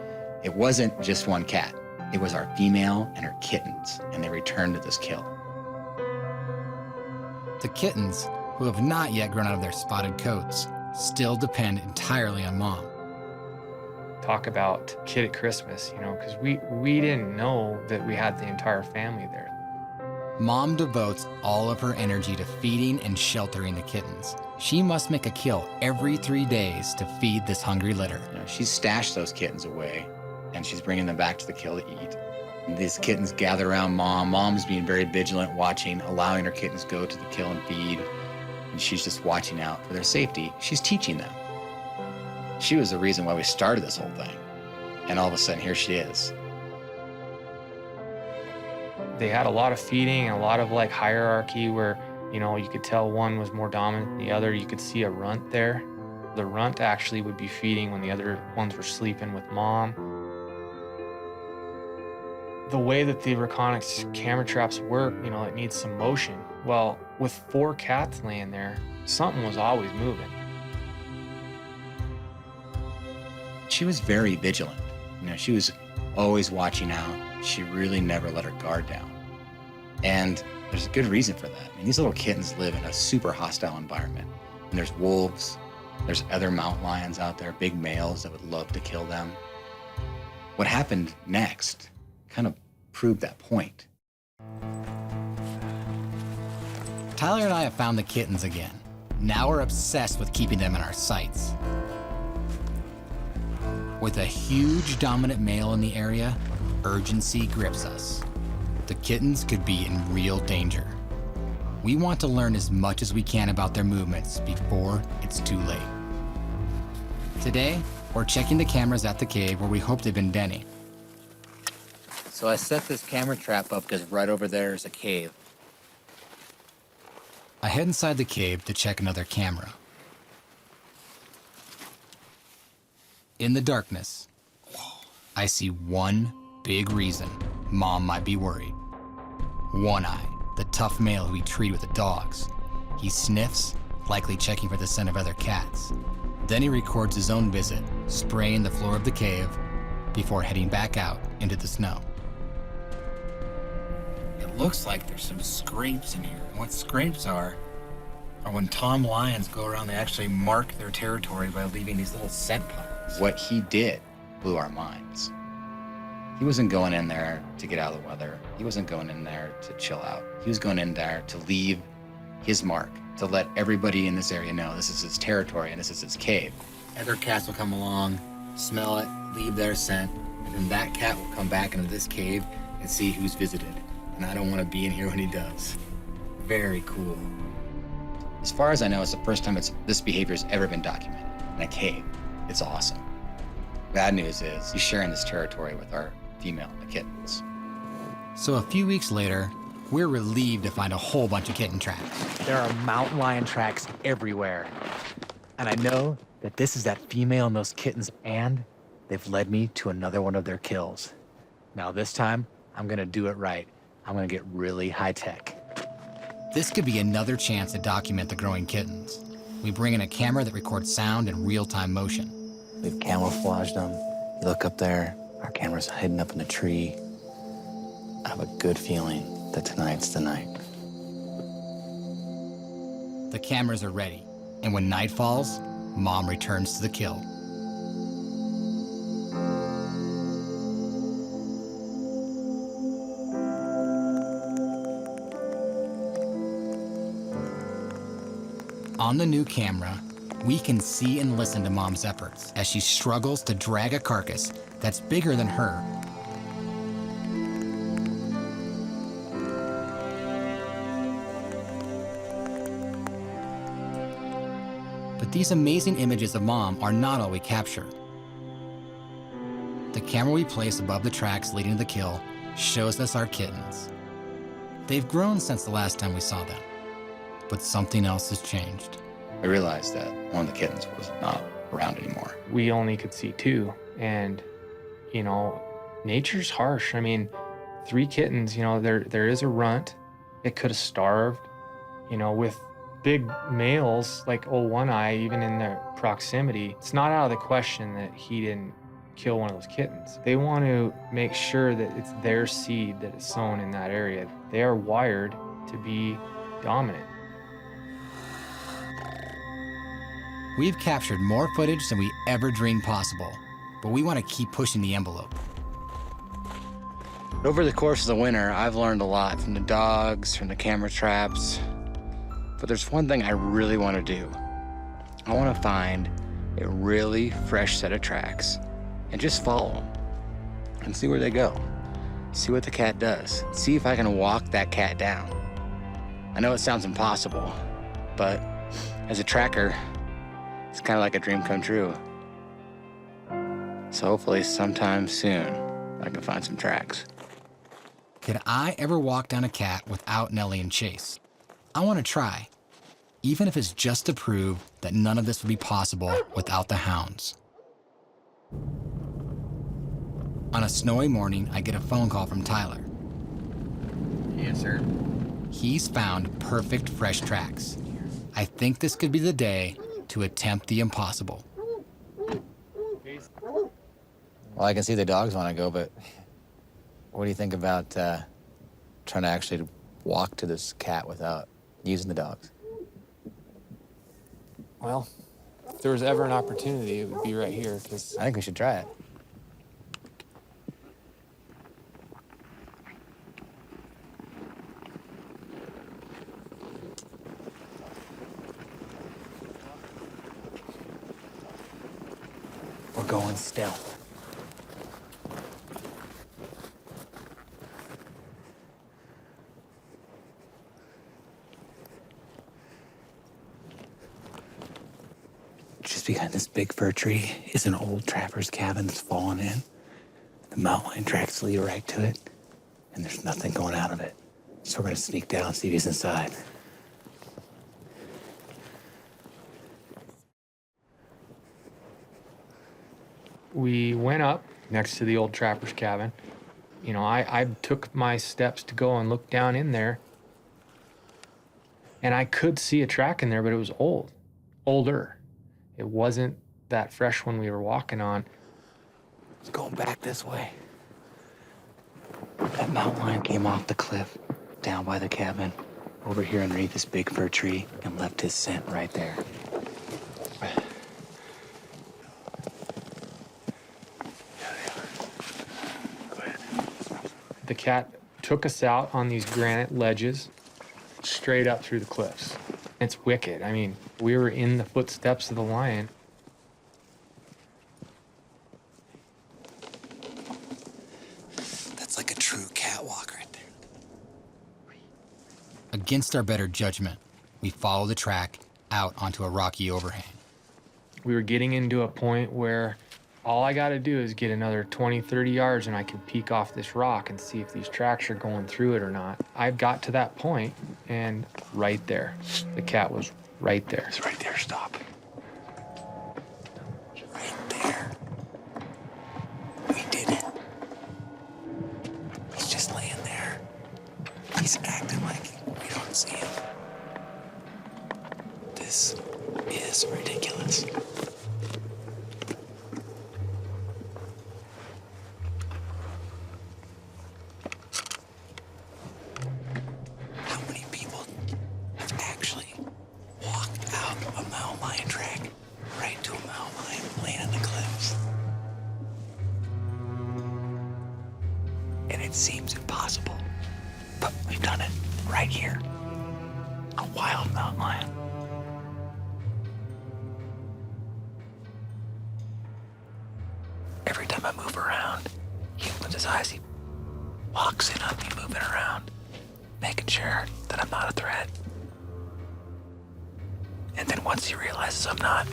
It wasn't just one cat. It was our female and her kittens, and they returned to this kill. The kittens, who have not yet grown out of their spotted coats, still depend entirely on mom. Talk about kid at Christmas, you know, because we didn't know that we had the entire family there. Mom devotes all of her energy to feeding and sheltering the kittens. She must make a kill every 3 days to feed this hungry litter. You know, she's stashed those kittens away, and she's bringing them back to the kill to eat. And these kittens gather around mom. Mom's being very vigilant, watching, allowing her kittens go to the kill and feed. And she's just watching out for their safety. She's teaching them. She was the reason why we started this whole thing. And all of a sudden, here she is. They had a lot of feeding and a lot of like hierarchy where, you know, you could tell one was more dominant than the other. You could see a runt there. The runt actually would be feeding when the other ones were sleeping with mom. The way that the Reconyx camera traps work, you know, it needs some motion. Well, with 4 cats laying there, something was always moving. She was very vigilant. You know, she was always watching out. She really never let her guard down. And there's a good reason for that. I mean, these little kittens live in a super hostile environment. And there's wolves, there's other mountain lions out there, big males that would love to kill them. What happened next kind of proved that point. Tyler and I have found the kittens again. Now we're obsessed with keeping them in our sights. With a huge dominant male in the area, urgency grips us. The kittens could be in real danger. We want to learn as much as we can about their movements before it's too late. Today, we're checking the cameras at the cave where we hope they've been denning. So I set this camera trap up because right over there is a cave. I head inside the cave to check another camera. In the darkness, I see one big reason Mom might be worried. One Eye, the tough male who we treat with the dogs. He sniffs, likely checking for the scent of other cats. Then he records his own visit, spraying the floor of the cave before heading back out into the snow. It looks like there's some scrapes in here. And what scrapes are when Tom lions go around, they actually mark their territory by leaving these little scent patterns. What he did blew our minds. He wasn't going in there to get out of the weather. He wasn't going in there to chill out. He was going in there to leave his mark, to let everybody in this area know this is his territory and this is his cave. Other cats will come along, smell it, leave their scent, and then that cat will come back into this cave and see who's visited. And I don't want to be in here when he does. Very cool. As far as I know, it's the first time this behavior's ever been documented in a cave. It's awesome. Bad news is he's sharing this territory with our female kittens. So a few weeks later, we're relieved to find a whole bunch of kitten tracks. There are mountain lion tracks everywhere. And I know that this is that female and those kittens, and they've led me to another one of their kills. Now this time, I'm gonna do it right. I'm gonna get really high tech. This could be another chance to document the growing kittens. We bring in a camera that records sound and real-time motion. We've camouflaged them. You look up there, our camera's hidden up in a tree. I have a good feeling that tonight's the night. The cameras are ready, and when night falls, Mom returns to the kill. On the new camera, we can see and listen to Mom's efforts as she struggles to drag a carcass that's bigger than her. But these amazing images of Mom are not all we capture. The camera we place above the tracks leading to the kill shows us our kittens. They've grown since the last time we saw them, but something else has changed. I realized that one of the kittens was not around anymore. We only could see 2. And, you know, nature's harsh. I mean, 3 kittens, you know, there is a runt. It could have starved, you know, with big males like old One Eye, even in their proximity. It's not out of the question that he didn't kill one of those kittens. They want to make sure that it's their seed that is sown in that area. They are wired to be dominant. We've captured more footage than we ever dreamed possible, but we want to keep pushing the envelope. Over the course of the winter, I've learned a lot from the dogs, from the camera traps. But there's one thing I really want to do. I want to find a really fresh set of tracks and just follow them and see where they go. See what the cat does. See if I can walk that cat down. I know it sounds impossible, but as a tracker, it's kind of like a dream come true. So hopefully sometime soon, I can find some tracks. Could I ever walk down a cat without Nellie and Chase? I want to try, even if it's just to prove that none of this would be possible without the hounds. On a snowy morning, I get a phone call from Tyler. Yes, sir. He's found perfect fresh tracks. I think this could be the day to attempt the impossible. Well, I can see the dogs want to go, but what do you think about trying to actually walk to this cat without using the dogs? Well, if there was ever an opportunity, it would be right here, because I think we should try it. We're going stealth. Just behind this big fir tree is an old trapper's cabin that's fallen in. The mountain lion tracks lead right to it, and there's nothing going out of it. So we're gonna sneak down and see if he's inside. we went up next to the old trapper's cabin. You know, I took my steps to go and look down in there, and I could see a track in there, but it was older. It wasn't that fresh when we were walking on. It's going back this way. That mountain lion came off the cliff, down by the cabin, over here underneath this big fir tree, and left his scent right there. The cat took us out on these granite ledges, straight up through the cliffs. It's wicked. I mean, we were in the footsteps of the lion. That's like a true catwalk right there. Against our better judgment, we follow the track out onto a rocky overhang. We were getting into a point where all I got to do is get another 20, 30 yards and I can peek off this rock and see if these tracks are going through it or not. I got to that point, and right there, the cat was right there. It's right there, stop. Right there. We did it. He's just laying there. seems impossible, but we've done it right here. A wild mountain lion. Every time I move around, he opens his eyes, he walks in on me moving around, making sure that I'm not a threat. And then once he realizes I'm not,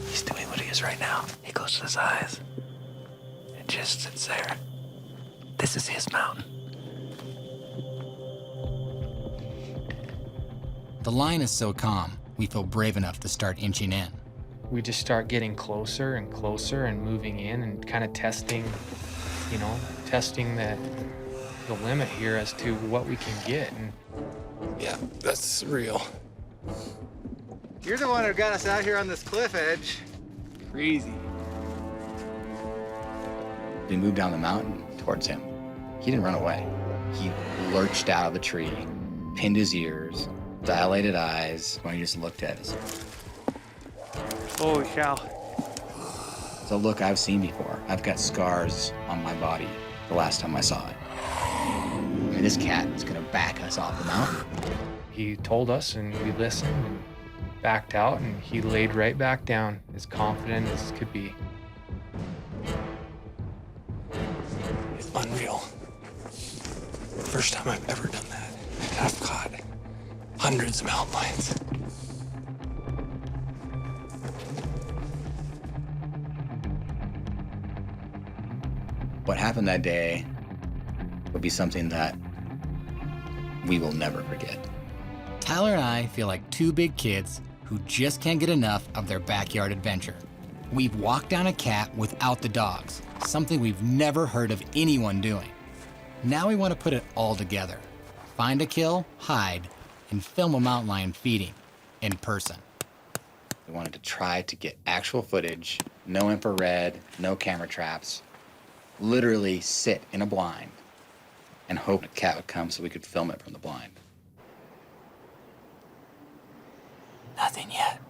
he's doing what he is right now. He closes his eyes and just sits there. This is his mountain. The lion is so calm, we feel brave enough to start inching in. We just start getting closer and closer and moving in and kind of testing, testing the limit here as to what we can get. And Yeah, that's real. You're the one who got us out here on this cliff edge. Crazy. We moved down the mountain towards him. He didn't run away. He lurched out of the tree, pinned his ears, dilated eyes when he just looked at us. Holy cow. It's a look I've seen before. I've got scars on my body the last time I saw it. I mean, this cat is gonna back us off the mountain. he told us, and we listened and backed out, and he laid right back down, as confident as could be. It's unreal. First time I've ever done that. And I've caught hundreds of mountain lions. What happened that day will be something that we will never forget. Tyler and I feel like two big kids who just can't get enough of their backyard adventure. We've walked down a cat without the dogs, something we've never heard of anyone doing. Now we want to put it all together. Find a kill, hide, and film a mountain lion feeding in person. We wanted to try to get actual footage, no infrared, no camera traps, literally sit in a blind and hope a cat would come so we could film it from the blind. Nothing yet.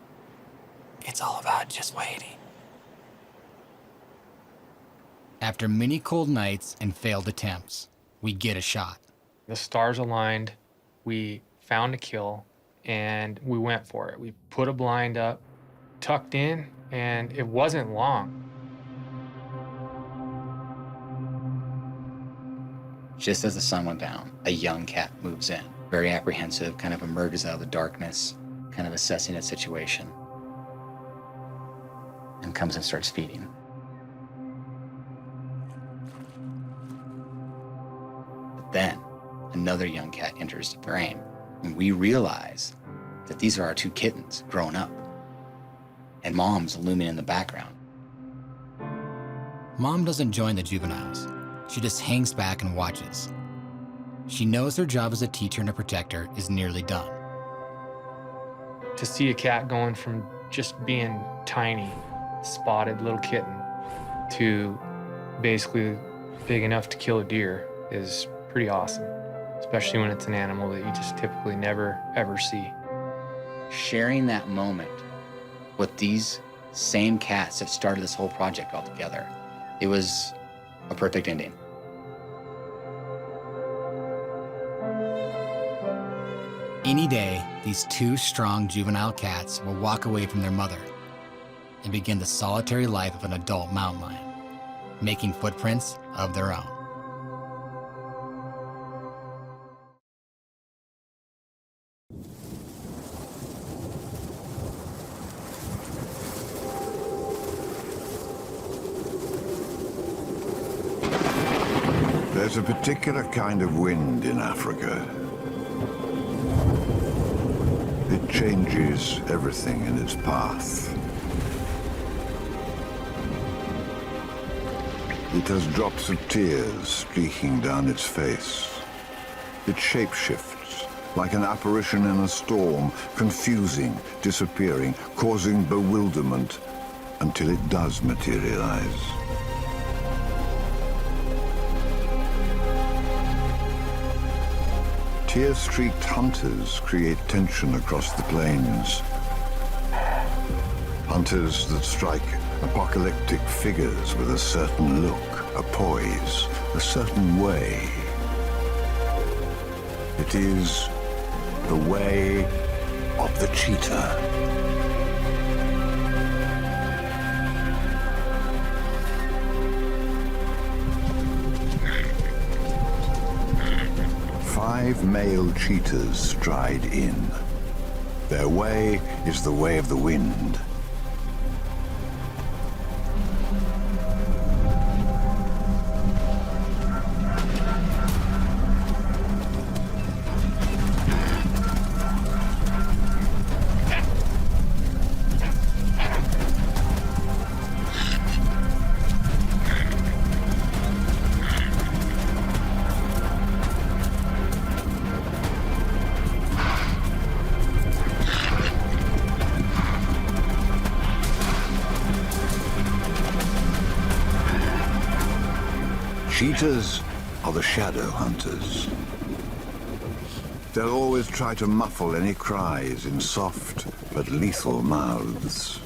It's all about just waiting. After many cold nights and failed attempts, we get a shot. The stars aligned, we found a kill, and we went for it. We put a blind up, tucked in, and it wasn't long. Just as the sun went down, a young cat moves in, very apprehensive, kind of emerges out of the darkness, kind of assessing its situation, and comes and starts feeding. But then, another young cat enters the frame, and we realize that these are our two kittens grown up, and Mom's looming in the background. Mom doesn't join the juveniles. She just hangs back and watches. She knows her job as a teacher and a protector is nearly done. To see a cat going from just being tiny, spotted little kitten to basically big enough to kill a deer is pretty awesome, especially when it's an animal that you just typically never, ever see. Sharing that moment with these same cats that started this whole project all together, it was a perfect ending. Any day, these two strong juvenile cats will walk away from their mother and begin the solitary life of an adult mountain lion, making footprints of their own. There's a particular kind of wind in Africa. It changes everything in its path. It has drops of tears streaking down its face. It shapeshifts like an apparition in a storm, confusing, disappearing, causing bewilderment until it does materialize. Tear-streaked hunters create tension across the plains. Hunters that strike apocalyptic figures with a certain look. a poise, a certain way. It is the way of the cheetah. Five male cheetahs stride in. Their way is the way of the wind. Cheetahs are the shadow hunters. They'll always try to muffle any cries in soft but lethal mouths.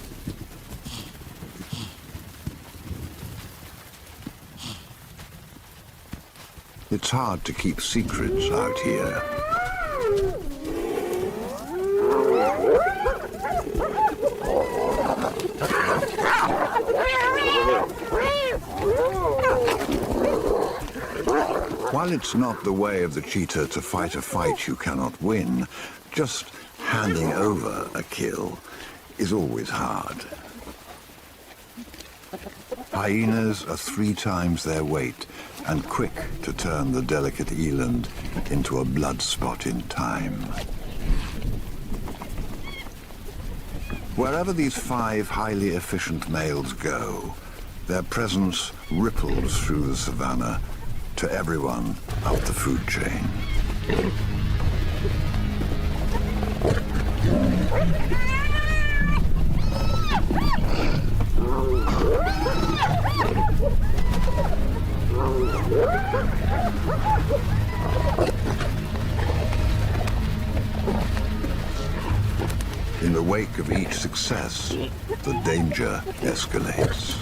It's hard to keep secrets out here. While it's not the way of the cheetah to fight a fight you cannot win, just handing over a kill is always hard. Hyenas are 3 times their weight and quick to turn the delicate eland into a blood spot in time. Wherever these 5 highly efficient males go, their presence ripples through the savannah to everyone up the food chain. In the wake of each success, the danger escalates.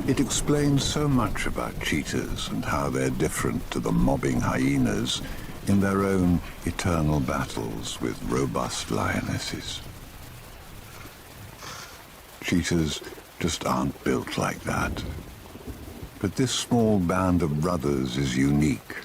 It explains so much about cheetahs and how they're different to the mobbing hyenas in their own eternal battles with robust lionesses. Cheetahs just aren't built like that. But this small band of brothers is unique.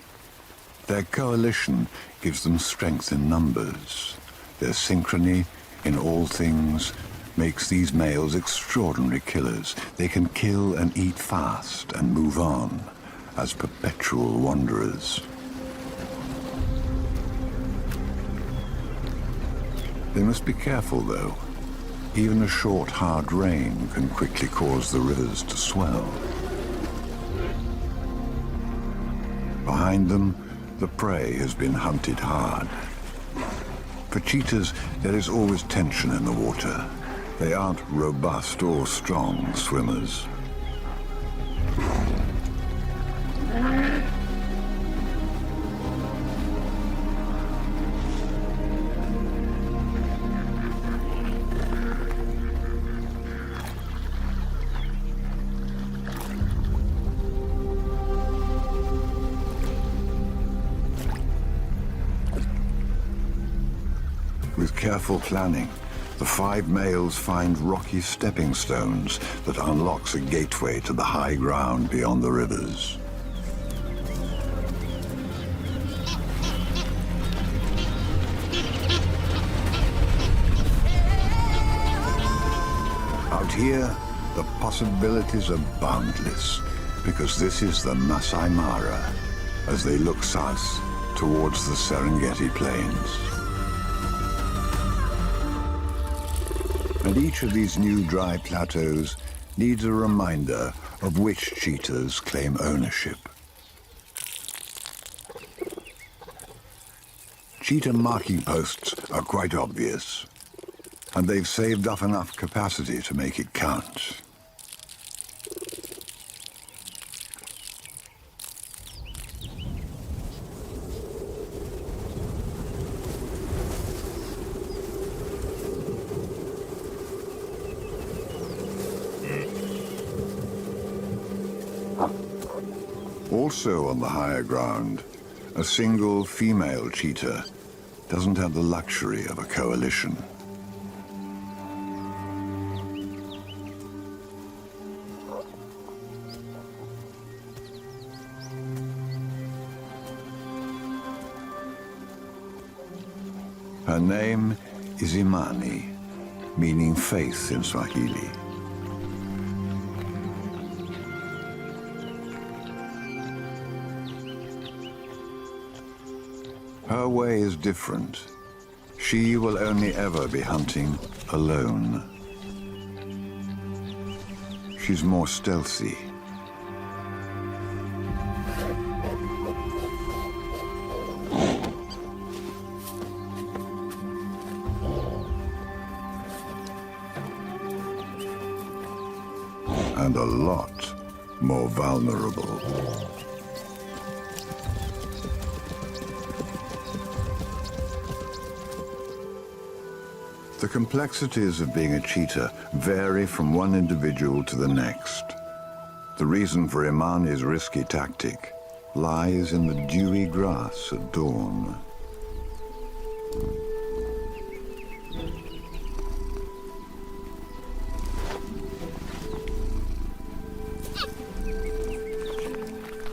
Their coalition gives them strength in numbers. Their synchrony in all things makes these males extraordinary killers. They can kill and eat fast and move on as perpetual wanderers. They must be careful, though. Even a short, hard rain can quickly cause the rivers to swell. Behind them, the prey has been hunted hard. For cheetahs, there is always tension in the water. They aren't robust or strong swimmers. With careful planning, the 5 males find rocky stepping stones that unlocks a gateway to the high ground beyond the rivers. Out here, the possibilities are boundless, because this is the Masai Mara as they look south towards the Serengeti Plains. And each of these new dry plateaus needs a reminder of which cheetahs claim ownership. Cheetah marking posts are quite obvious, and they've saved up enough capacity to make it count. Also on the higher ground, a single female cheetah doesn't have the luxury of a coalition. Her name is Imani, meaning faith in Swahili. Her way is different. She will only ever be hunting alone. She's more stealthy. And a lot more vulnerable. The complexities of being a cheetah vary from one individual to the next. The reason for Imani's risky tactic lies in the dewy grass at dawn.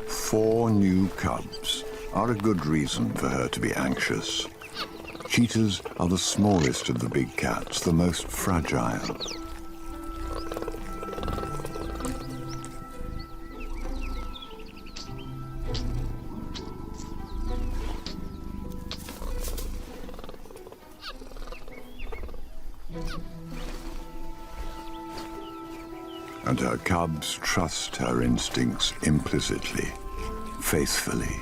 Four new cubs are a good reason for her to be anxious. Cheetahs are the smallest of the big cats, the most fragile. And her cubs trust her instincts implicitly, faithfully.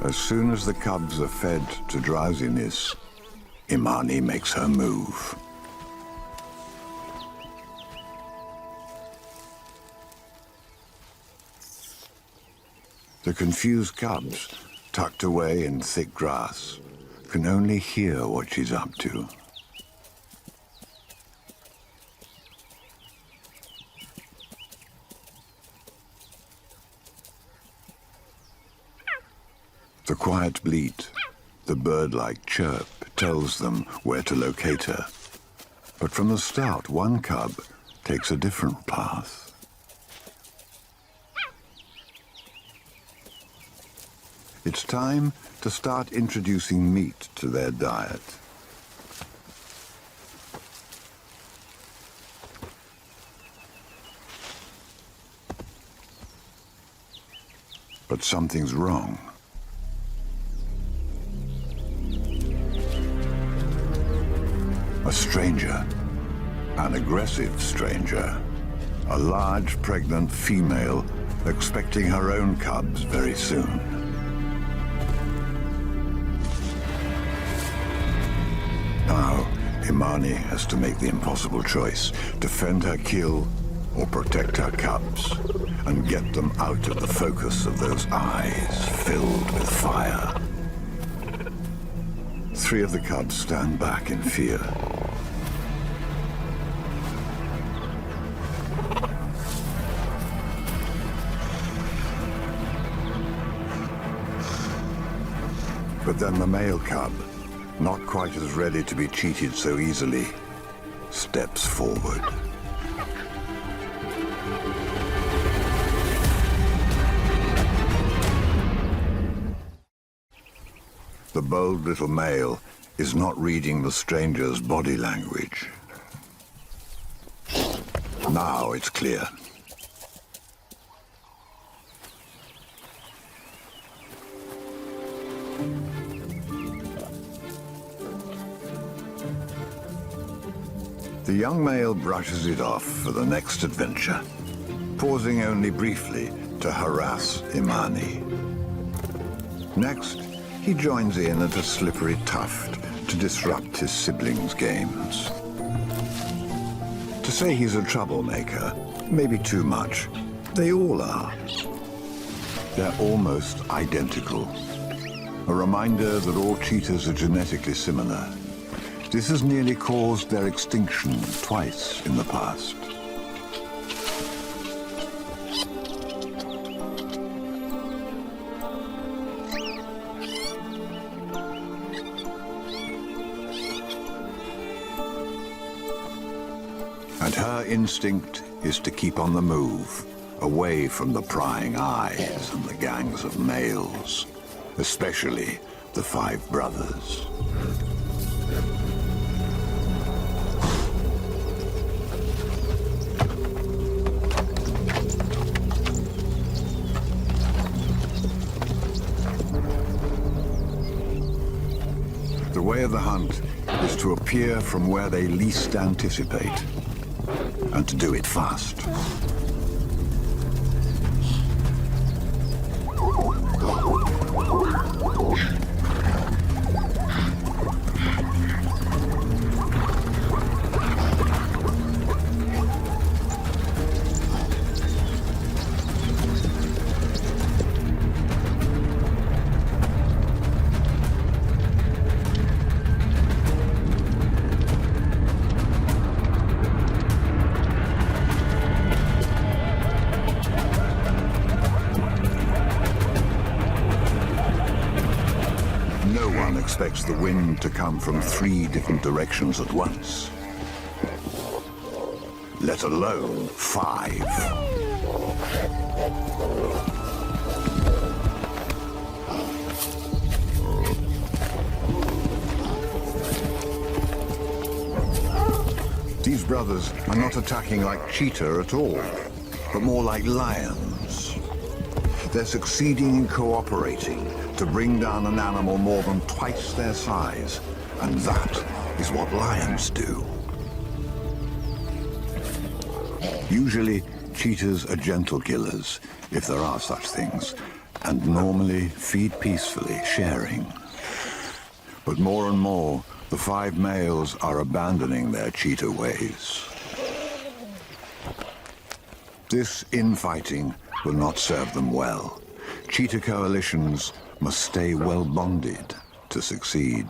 As soon as the cubs are fed to drowsiness, Imani makes her move. The confused cubs, tucked away in thick grass, can only hear what she's up to. The quiet bleat, the bird-like chirp, tells them where to locate her. But from the start, one cub takes a different path. It's time to start introducing meat to their diet. But something's wrong. A stranger, an aggressive stranger, a large pregnant female expecting her own cubs very soon. Now, Imani has to make the impossible choice, defend her kill or protect her cubs and get them out of the focus of those eyes filled with fire. Three of the cubs stand back in fear. But then the male cub, not quite as ready to be cheated so easily, steps forward. The bold little male is not reading the stranger's body language. Now it's clear. The young male brushes it off for the next adventure, pausing only briefly to harass Imani. Next, he joins in at a slippery tuft to disrupt his siblings' games. To say he's a troublemaker may be too much. They all are. They're almost identical. a reminder that all cheetahs are genetically similar. This has nearly caused their extinction twice in the past. And her instinct is to keep on the move, away from the prying eyes and the gangs of males, especially the five brothers. The way of the hunt is to appear from where they least anticipate, and to do it fast. Expects the wind to come from 3 different directions at once, let alone 5. These brothers are not attacking like cheetah at all, but more like lions. They're succeeding in cooperating to bring down an animal more than twice their size, and that is what lions do. Usually, cheetahs are gentle killers, if there are such things, and normally feed peacefully, sharing. But more and more, the 5 males are abandoning their cheetah ways. This infighting will not serve them well. Cheetah coalitions must stay well bonded to succeed.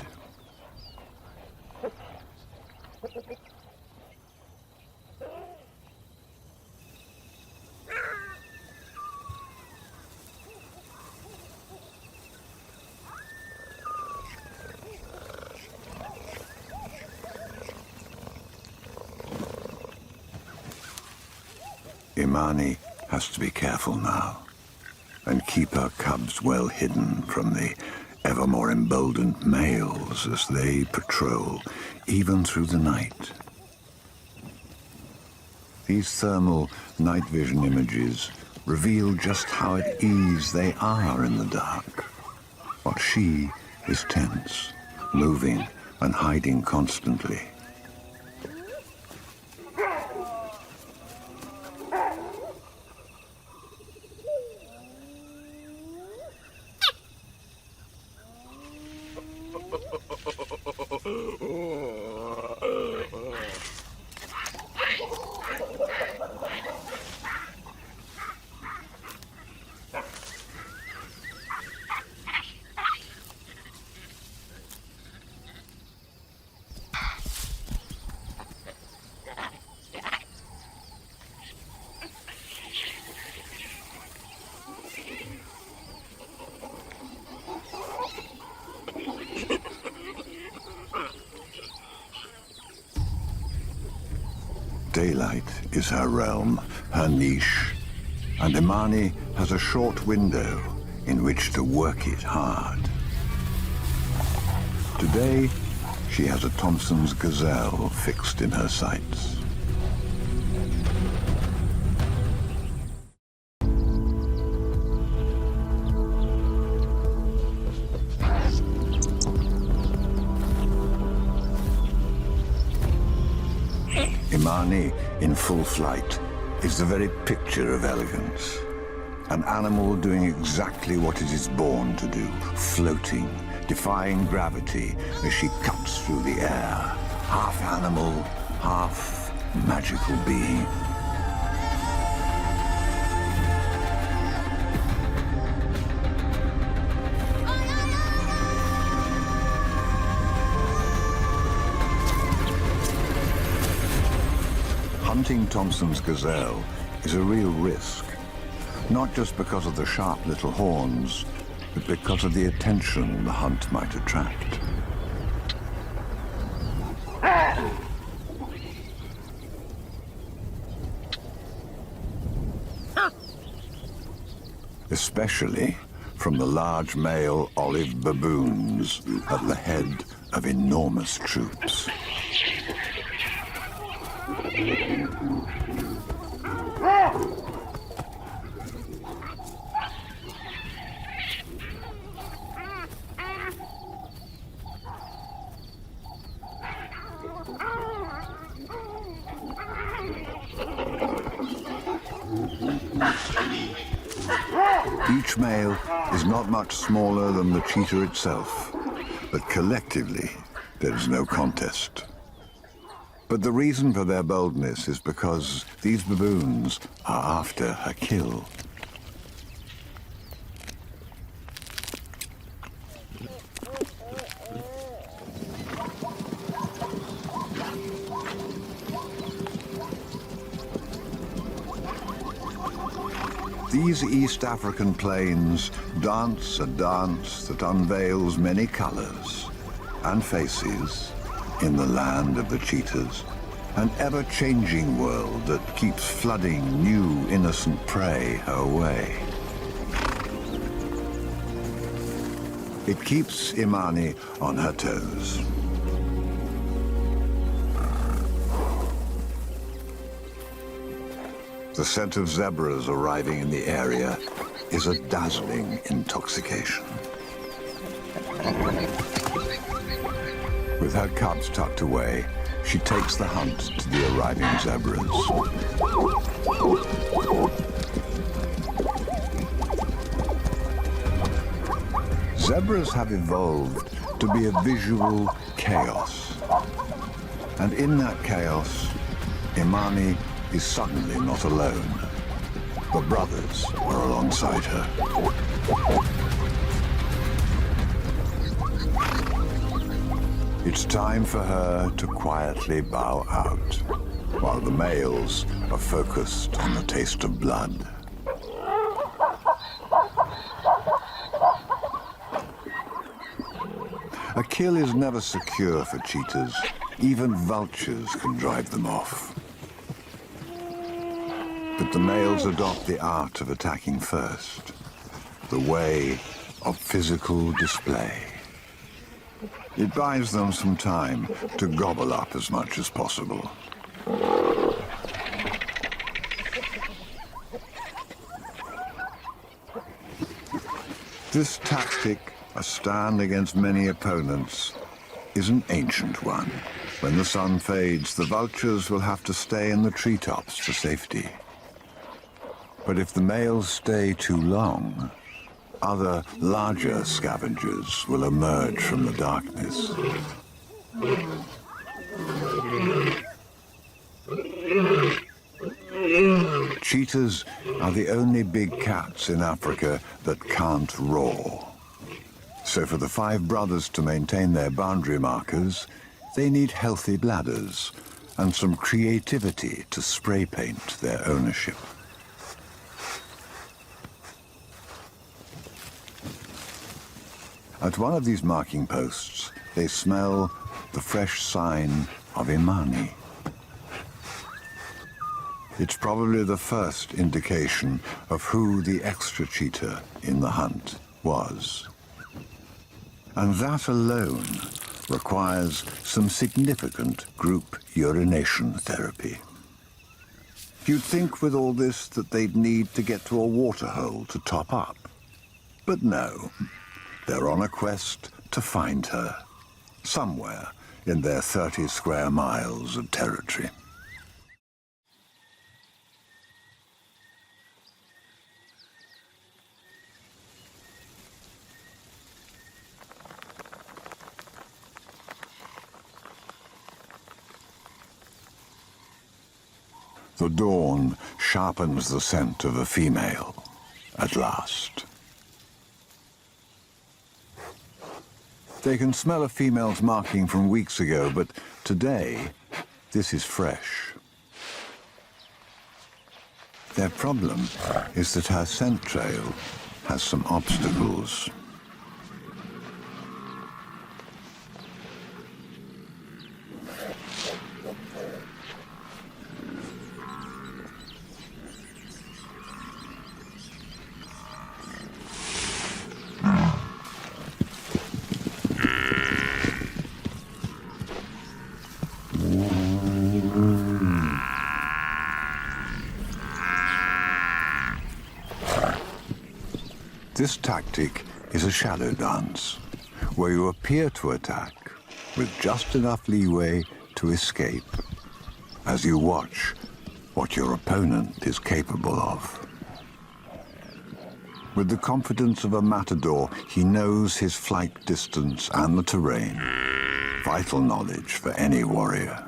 Imani has to be careful now and keep her cubs well hidden from the ever more emboldened males as they patrol, even through the night. These thermal night vision images reveal just how at ease they are in the dark, while she is tense, moving and hiding constantly. Daylight is her realm, her niche, and Imani has a short window in which to work it hard. Today, she has a Thompson's Gazelle fixed in her sights. Imani, in full flight, is the very picture of elegance. An animal doing exactly what it is born to do, floating, defying gravity as she cuts through the air. Half animal, half magical being. Hunting Thompson's gazelle is a real risk, not just because of the sharp little horns, but because of the attention the hunt might attract. Especially from the large male olive baboons at the head of enormous troops. Each male is not much smaller than the cheetah itself, but collectively there is no contest. But the reason for their boldness is because these baboons are after a kill. These East African plains dance a dance that unveils many colors and faces in the land of the cheetahs, an ever-changing world that keeps flooding new innocent prey her way. It keeps Imani on her toes. The scent of zebras arriving in the area is a dazzling intoxication. With her cubs tucked away, she takes the hunt to the arriving zebras. Zebras have evolved to be a visual chaos. And in that chaos, Imani is suddenly not alone. The brothers are alongside her. It's time for her to quietly bow out, while the males are focused on the taste of blood. A kill is never secure for cheetahs. Even vultures can drive them off. But the males adopt the art of attacking first, the way of physical display. It buys them some time to gobble up as much as possible. This tactic, a stand against many opponents, is an ancient one. When the sun fades, the vultures will have to stay in the treetops for safety. But if the males stay too long, other larger scavengers will emerge from the darkness. Cheetahs are the only big cats in Africa that can't roar. So for the 5 brothers to maintain their boundary markers, they need healthy bladders and some creativity to spray paint their ownership. At one of these marking posts, they smell the fresh sign of Imani. It's probably the first indication of who the extra cheetah in the hunt was. And that alone requires some significant group urination therapy. You'd think with all this that they'd need to get to a waterhole to top up. But no. They're on a quest to find her, somewhere in their 30 square miles of territory. The dawn sharpens the scent of a female, at last. They can smell a female's marking from weeks ago, but today, this is fresh. Their problem is that her scent trail has some obstacles. This tactic is a shadow dance, where you appear to attack with just enough leeway to escape, as you watch what your opponent is capable of. With the confidence of a matador, he knows his flight distance and the terrain, vital knowledge for any warrior.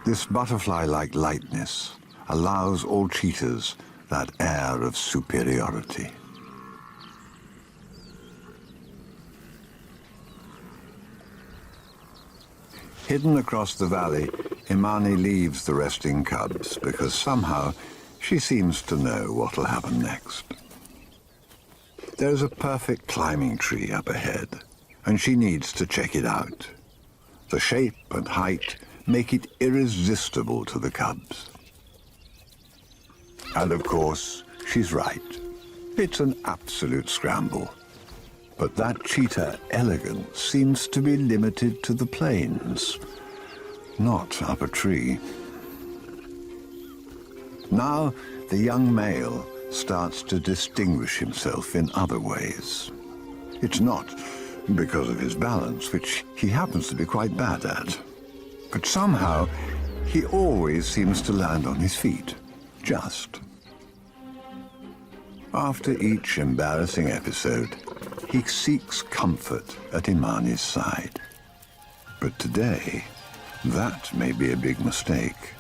This butterfly-like lightness allows all cheetahs that air of superiority. Hidden across the valley, Imani leaves the resting cubs because somehow she seems to know what'll happen next. There's a perfect climbing tree up ahead, and she needs to check it out. The shape and height make it irresistible to the cubs. And of course, she's right. It's an absolute scramble. But that cheetah elegance seems to be limited to the plains, not up a tree. Now, the young male starts to distinguish himself in other ways. It's not because of his balance, which he happens to be quite bad at. But somehow, he always seems to land on his feet, just. After each embarrassing episode, he seeks comfort at Imani's side. But today, that may be a big mistake.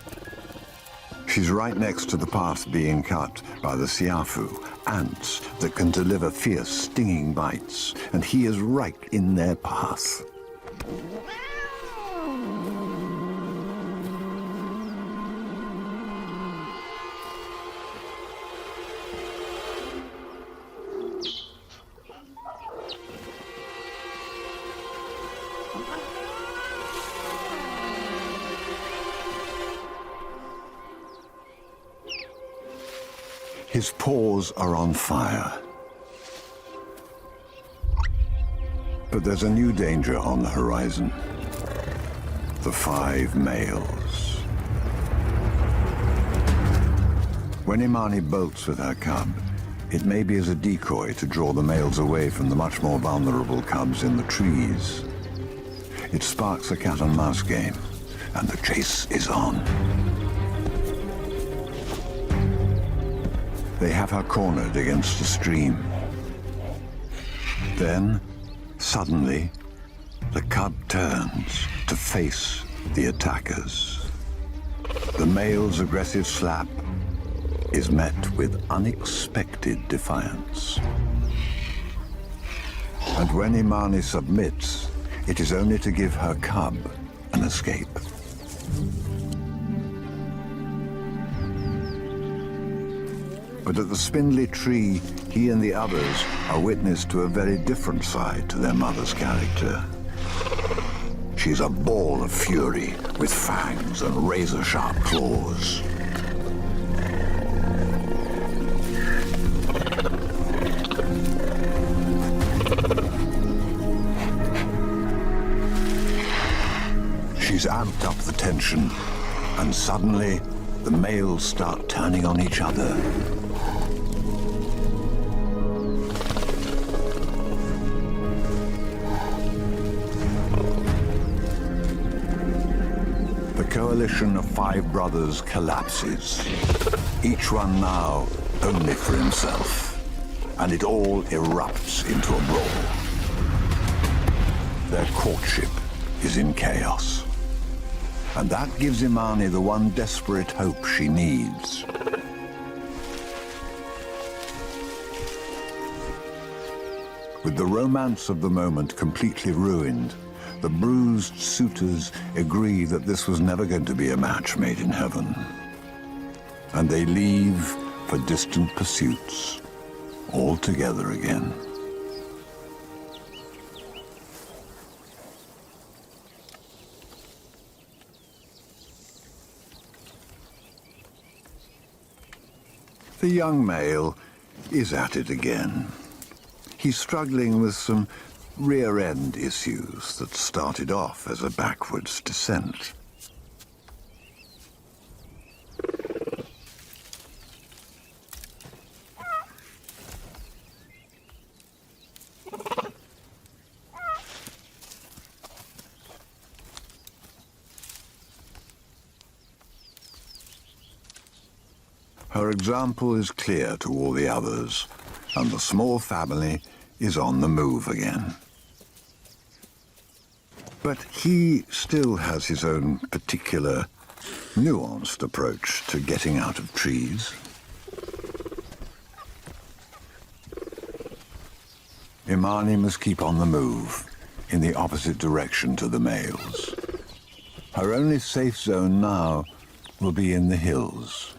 She's right next to the path being cut by the siafu, ants that can deliver fierce, stinging bites, and he is right in their path. His paws are on fire. But there's a new danger on the horizon. The 5 males. When Imani bolts with her cub, it may be as a decoy to draw the males away from the much more vulnerable cubs in the trees. It sparks a cat-and-mouse game, and the chase is on. They have her cornered against a stream. Then, suddenly, the cub turns to face the attackers. The male's aggressive slap is met with unexpected defiance. And when Imani submits, it is only to give her cub an escape. But at the spindly tree, he and the others are witness to a very different side to their mother's character. She's a ball of fury with fangs and razor-sharp claws. She's amped up the tension, and suddenly the males start turning on each other. The coalition of 5 brothers collapses, each one now only for himself, and it all erupts into a brawl. Their courtship is in chaos, and that gives Imani the one desperate hope she needs. With the romance of the moment completely ruined, the bruised suitors agree that this was never going to be a match made in heaven. And they leave for distant pursuits, all together again. The young male is at it again. He's struggling with some rear-end issues that started off as a backwards descent. Her example is clear to all the others, and the small family is on the move again. But he still has his own particular, nuanced approach to getting out of trees. Imani must keep on the move, in the opposite direction to the males. Her only safe zone now will be in the hills.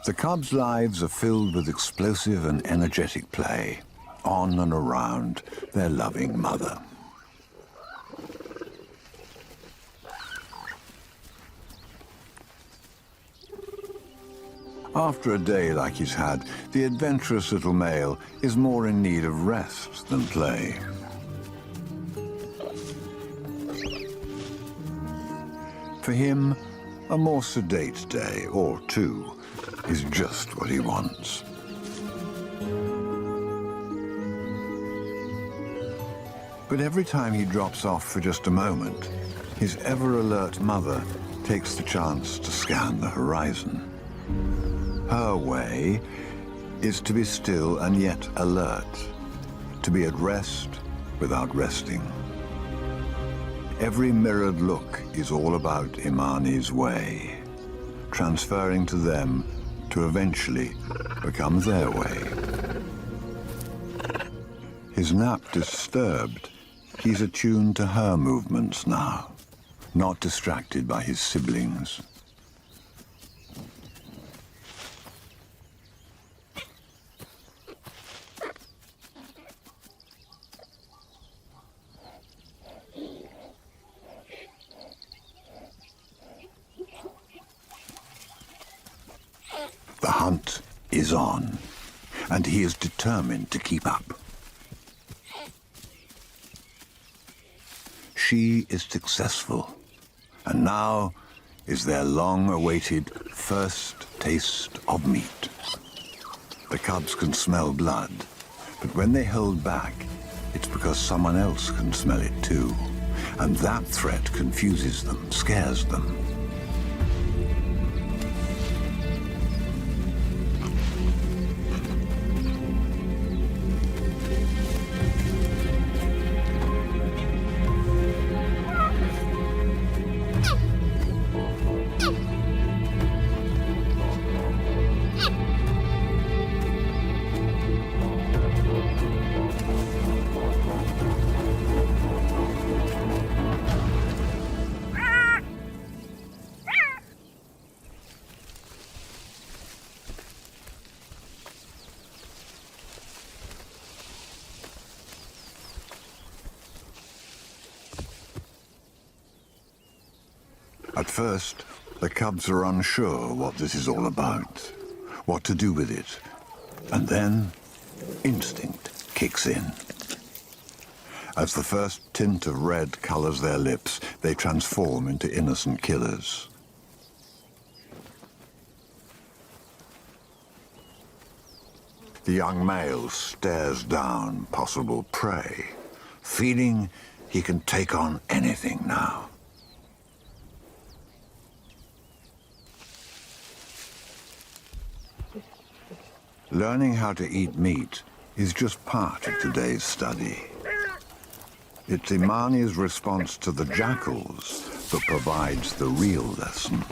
The cubs' lives are filled with explosive and energetic play, on and around their loving mother. After a day like he's had, the adventurous little male is more in need of rest than play. For him, a more sedate day, or two, is just what he wants. But every time he drops off for just a moment, his ever-alert mother takes the chance to scan the horizon. Her way is to be still and yet alert, to be at rest without resting. Every mirrored look is all about Imani's way, transferring to them to eventually become their way. His nap disturbed, he's attuned to her movements now, not distracted by his siblings. The hunt is on, and he is determined to keep up. She is successful, and now is their long-awaited first taste of meat. The cubs can smell blood, but when they hold back, it's because someone else can smell it too, and that threat confuses them, scares them. At first, the cubs are unsure what this is all about, what to do with it. And then, instinct kicks in. As the first tint of red colors their lips, they transform into innocent killers. The young male stares down possible prey, feeling he can take on anything now. Learning how to eat meat is just part of today's study. It's Imani's response to the jackals that provides the real lesson.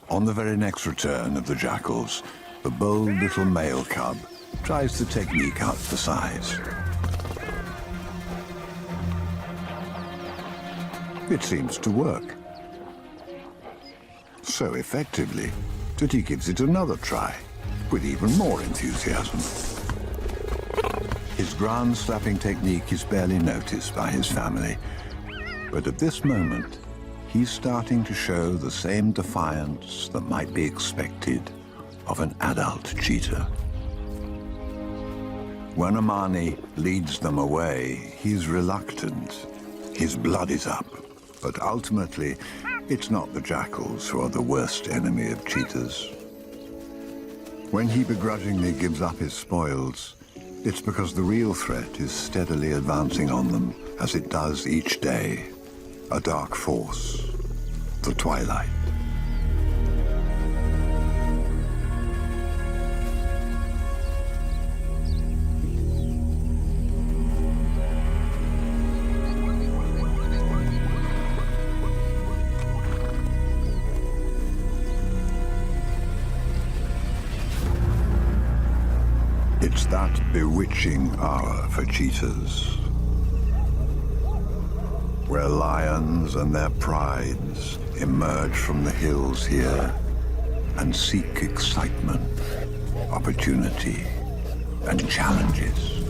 On the very next return of the jackals, the bold little male cub tries the technique out for size. It seems to work. So effectively that he gives it another try, with even more enthusiasm. His ground-slapping technique is barely noticed by his family, but at this moment, he's starting to show the same defiance that might be expected of an adult cheetah. When Imani leads them away, he's reluctant. His blood is up. But ultimately, it's not the jackals who are the worst enemy of cheetahs. When he begrudgingly gives up his spoils, it's because the real threat is steadily advancing on them, as it does each day. A dark force, the twilight. It's that bewitching hour for cheetahs, where lions and their prides emerge from the hills here and seek excitement, opportunity, and challenges.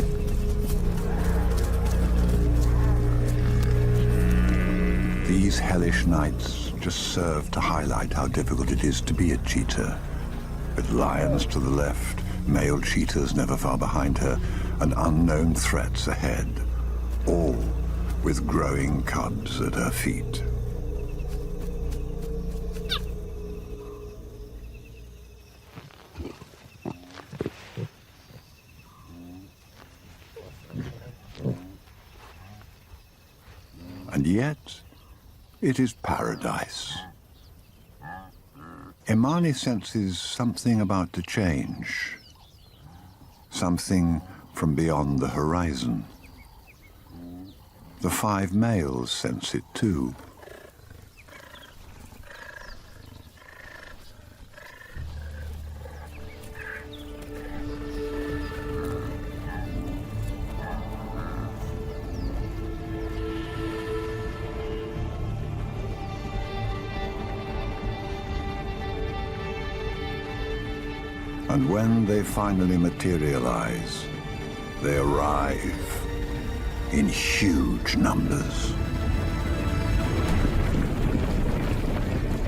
These hellish nights just serve to highlight how difficult it is to be a cheetah, with lions to the left, male cheetahs never far behind her, and unknown threats ahead, all with growing cubs at her feet. And yet, it is paradise. Imani senses something about to change. Something from beyond the horizon. The 5 males sense it too. And when they finally materialize, they arrive in huge numbers.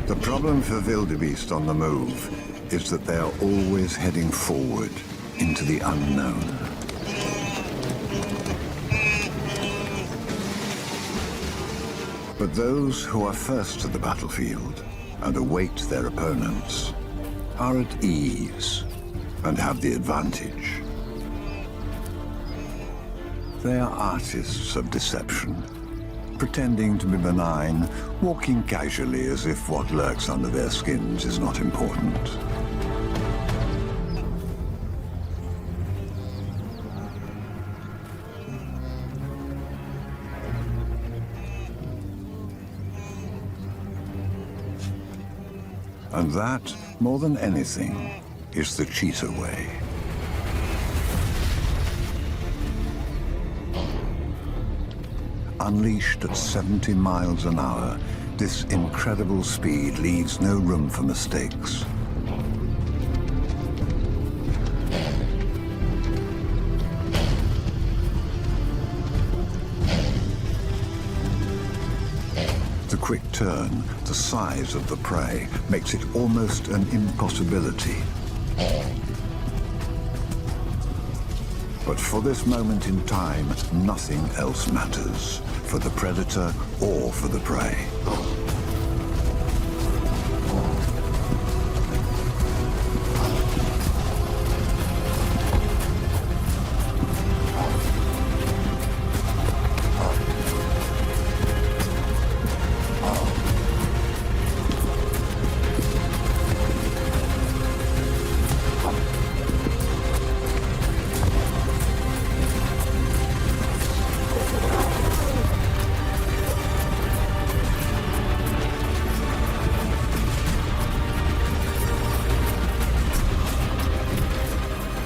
The problem for wildebeest on the move is that they are always heading forward into the unknown. But those who are first to the battlefield and await their opponents are at ease and have the advantage. They are artists of deception, pretending to be benign, walking casually as if what lurks under their skins is not important. And that, more than anything, is the cheetah way. Unleashed at 70 miles an hour, this incredible speed leaves no room for mistakes. The quick turn, the size of the prey, makes it almost an impossibility. But for this moment in time, nothing else matters, for the predator or for the prey.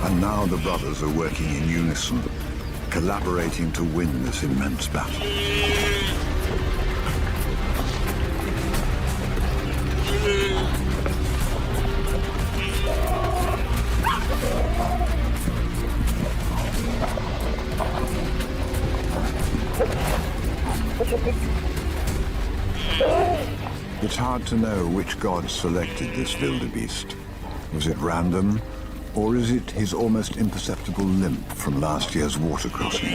And now the brothers are working in unison, collaborating to win this immense battle. It's hard to know which god selected this wildebeest. Was it random, or is it his almost imperceptible limp from last year's water crossing?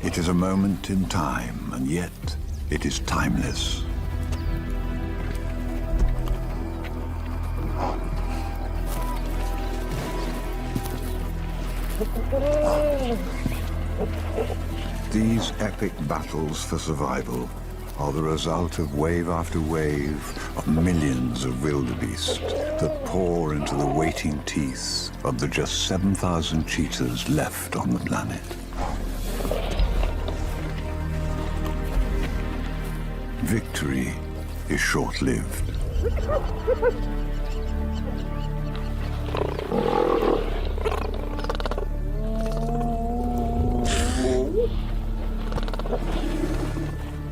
It is a moment in time, and yet it is timeless. These epic battles for survival are the result of wave after wave of millions of wildebeest that pour into the waiting teeth of the just 7,000 cheetahs left on the planet. Victory is short-lived.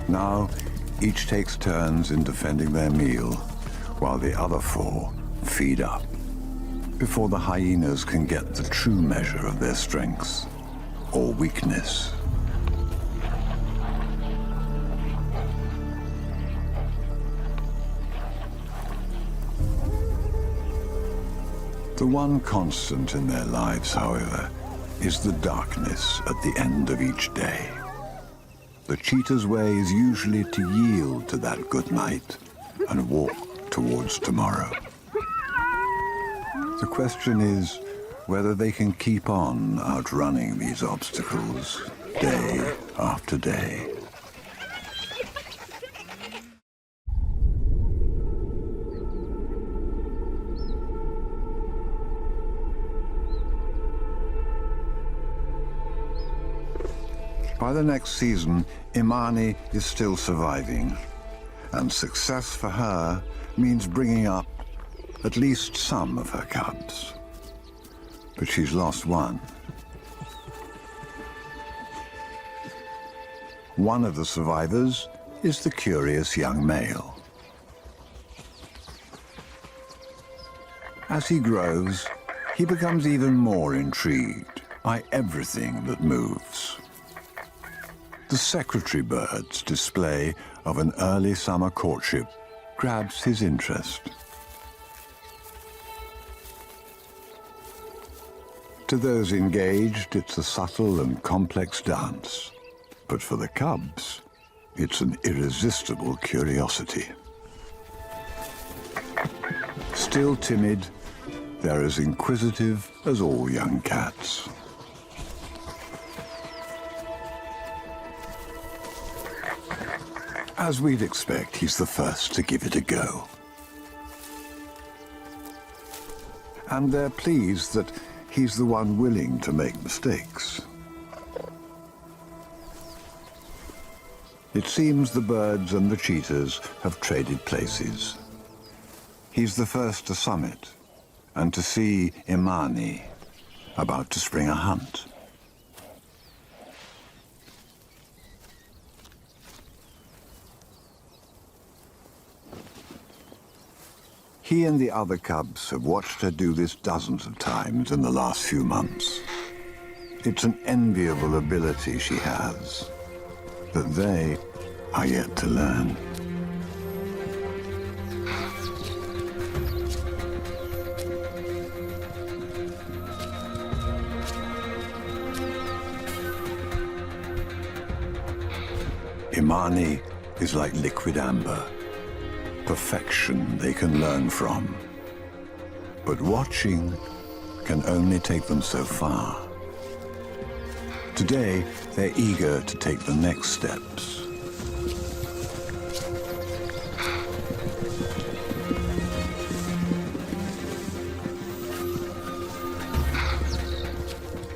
Now, each takes turns in defending their meal, while the other four feed up, before the hyenas can get the true measure of their strength or weakness. The one constant in their lives, however, is the darkness at the end of each day. The cheetah's way is usually to yield to that good night and walk towards tomorrow. The question is whether they can keep on outrunning these obstacles day after day. By the next season, Imani is still surviving, and success for her means bringing up at least some of her cubs. But she's lost one. One of the survivors is the curious young male. As he grows, he becomes even more intrigued by everything that moves. The secretary bird's display of an early summer courtship grabs his interest. To those engaged, it's a subtle and complex dance. But for the cubs, it's an irresistible curiosity. Still timid, they're as inquisitive as all young cats. As we'd expect, he's the first to give it a go. And they're pleased that he's the one willing to make mistakes. It seems the birds and the cheetahs have traded places. He's the first to summit and to see Imani about to spring a hunt. He and the other cubs have watched her do this dozens of times in the last few months. It's an enviable ability she has that they are yet to learn. Imani is like liquid amber. Perfection they can learn from. But watching can only take them so far. Today, they're eager to take the next steps.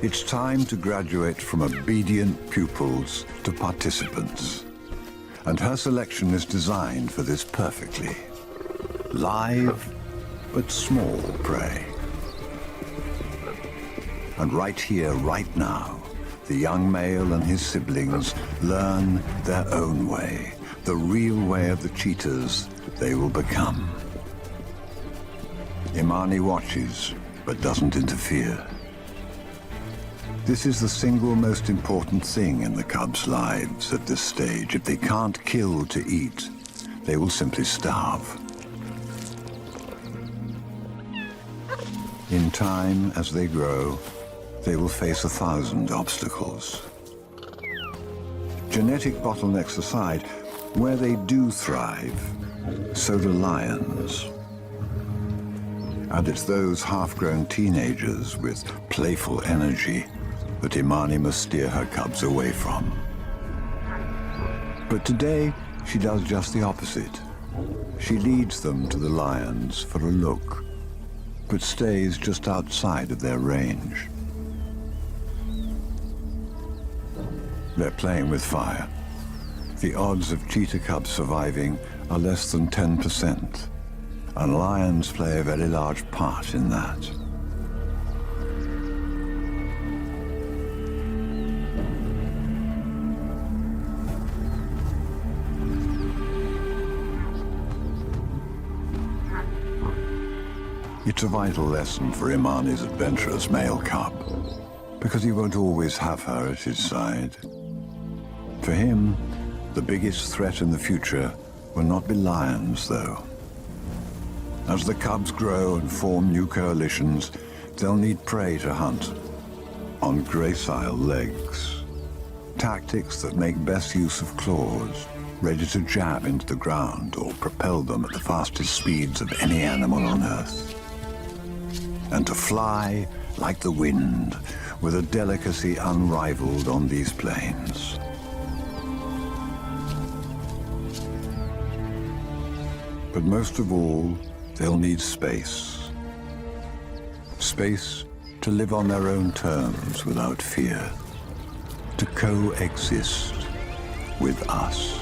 It's time to graduate from obedient pupils to participants. And her selection is designed for this perfectly. Live, but small prey. And right here, right now, the young male and his siblings learn their own way, the real way of the cheetahs they will become. Imani watches, but doesn't interfere. This is the single most important thing in the cubs' lives at this stage. If they can't kill to eat, they will simply starve. In time, as they grow, they will face 1,000 obstacles. Genetic bottlenecks aside, where they do thrive, so do lions. And it's those half-grown teenagers with playful energy that Imani must steer her cubs away from. But today, she does just the opposite. She leads them to the lions for a look, but stays just outside of their range. They're playing with fire. The odds of cheetah cubs surviving are less than 10%, and lions play a very large part in that. It's a vital lesson for Imani's adventurous male cub, because he won't always have her at his side. For him, the biggest threat in the future will not be lions, though. As the cubs grow and form new coalitions, they'll need prey to hunt on gracile legs. Tactics that make best use of claws, ready to jab into the ground or propel them at the fastest speeds of any animal on Earth. And to fly like the wind, with a delicacy unrivaled on these plains. But most of all, they'll need space. Space to live on their own terms without fear. To coexist with us.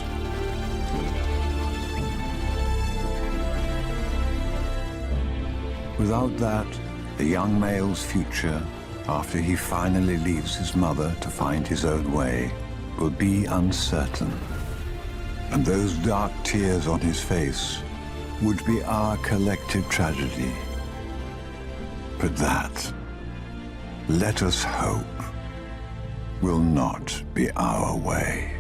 Without that, the young male's future, after he finally leaves his mother to find his own way, will be uncertain. And those dark tears on his face would be our collective tragedy. But that, let us hope, will not be our way.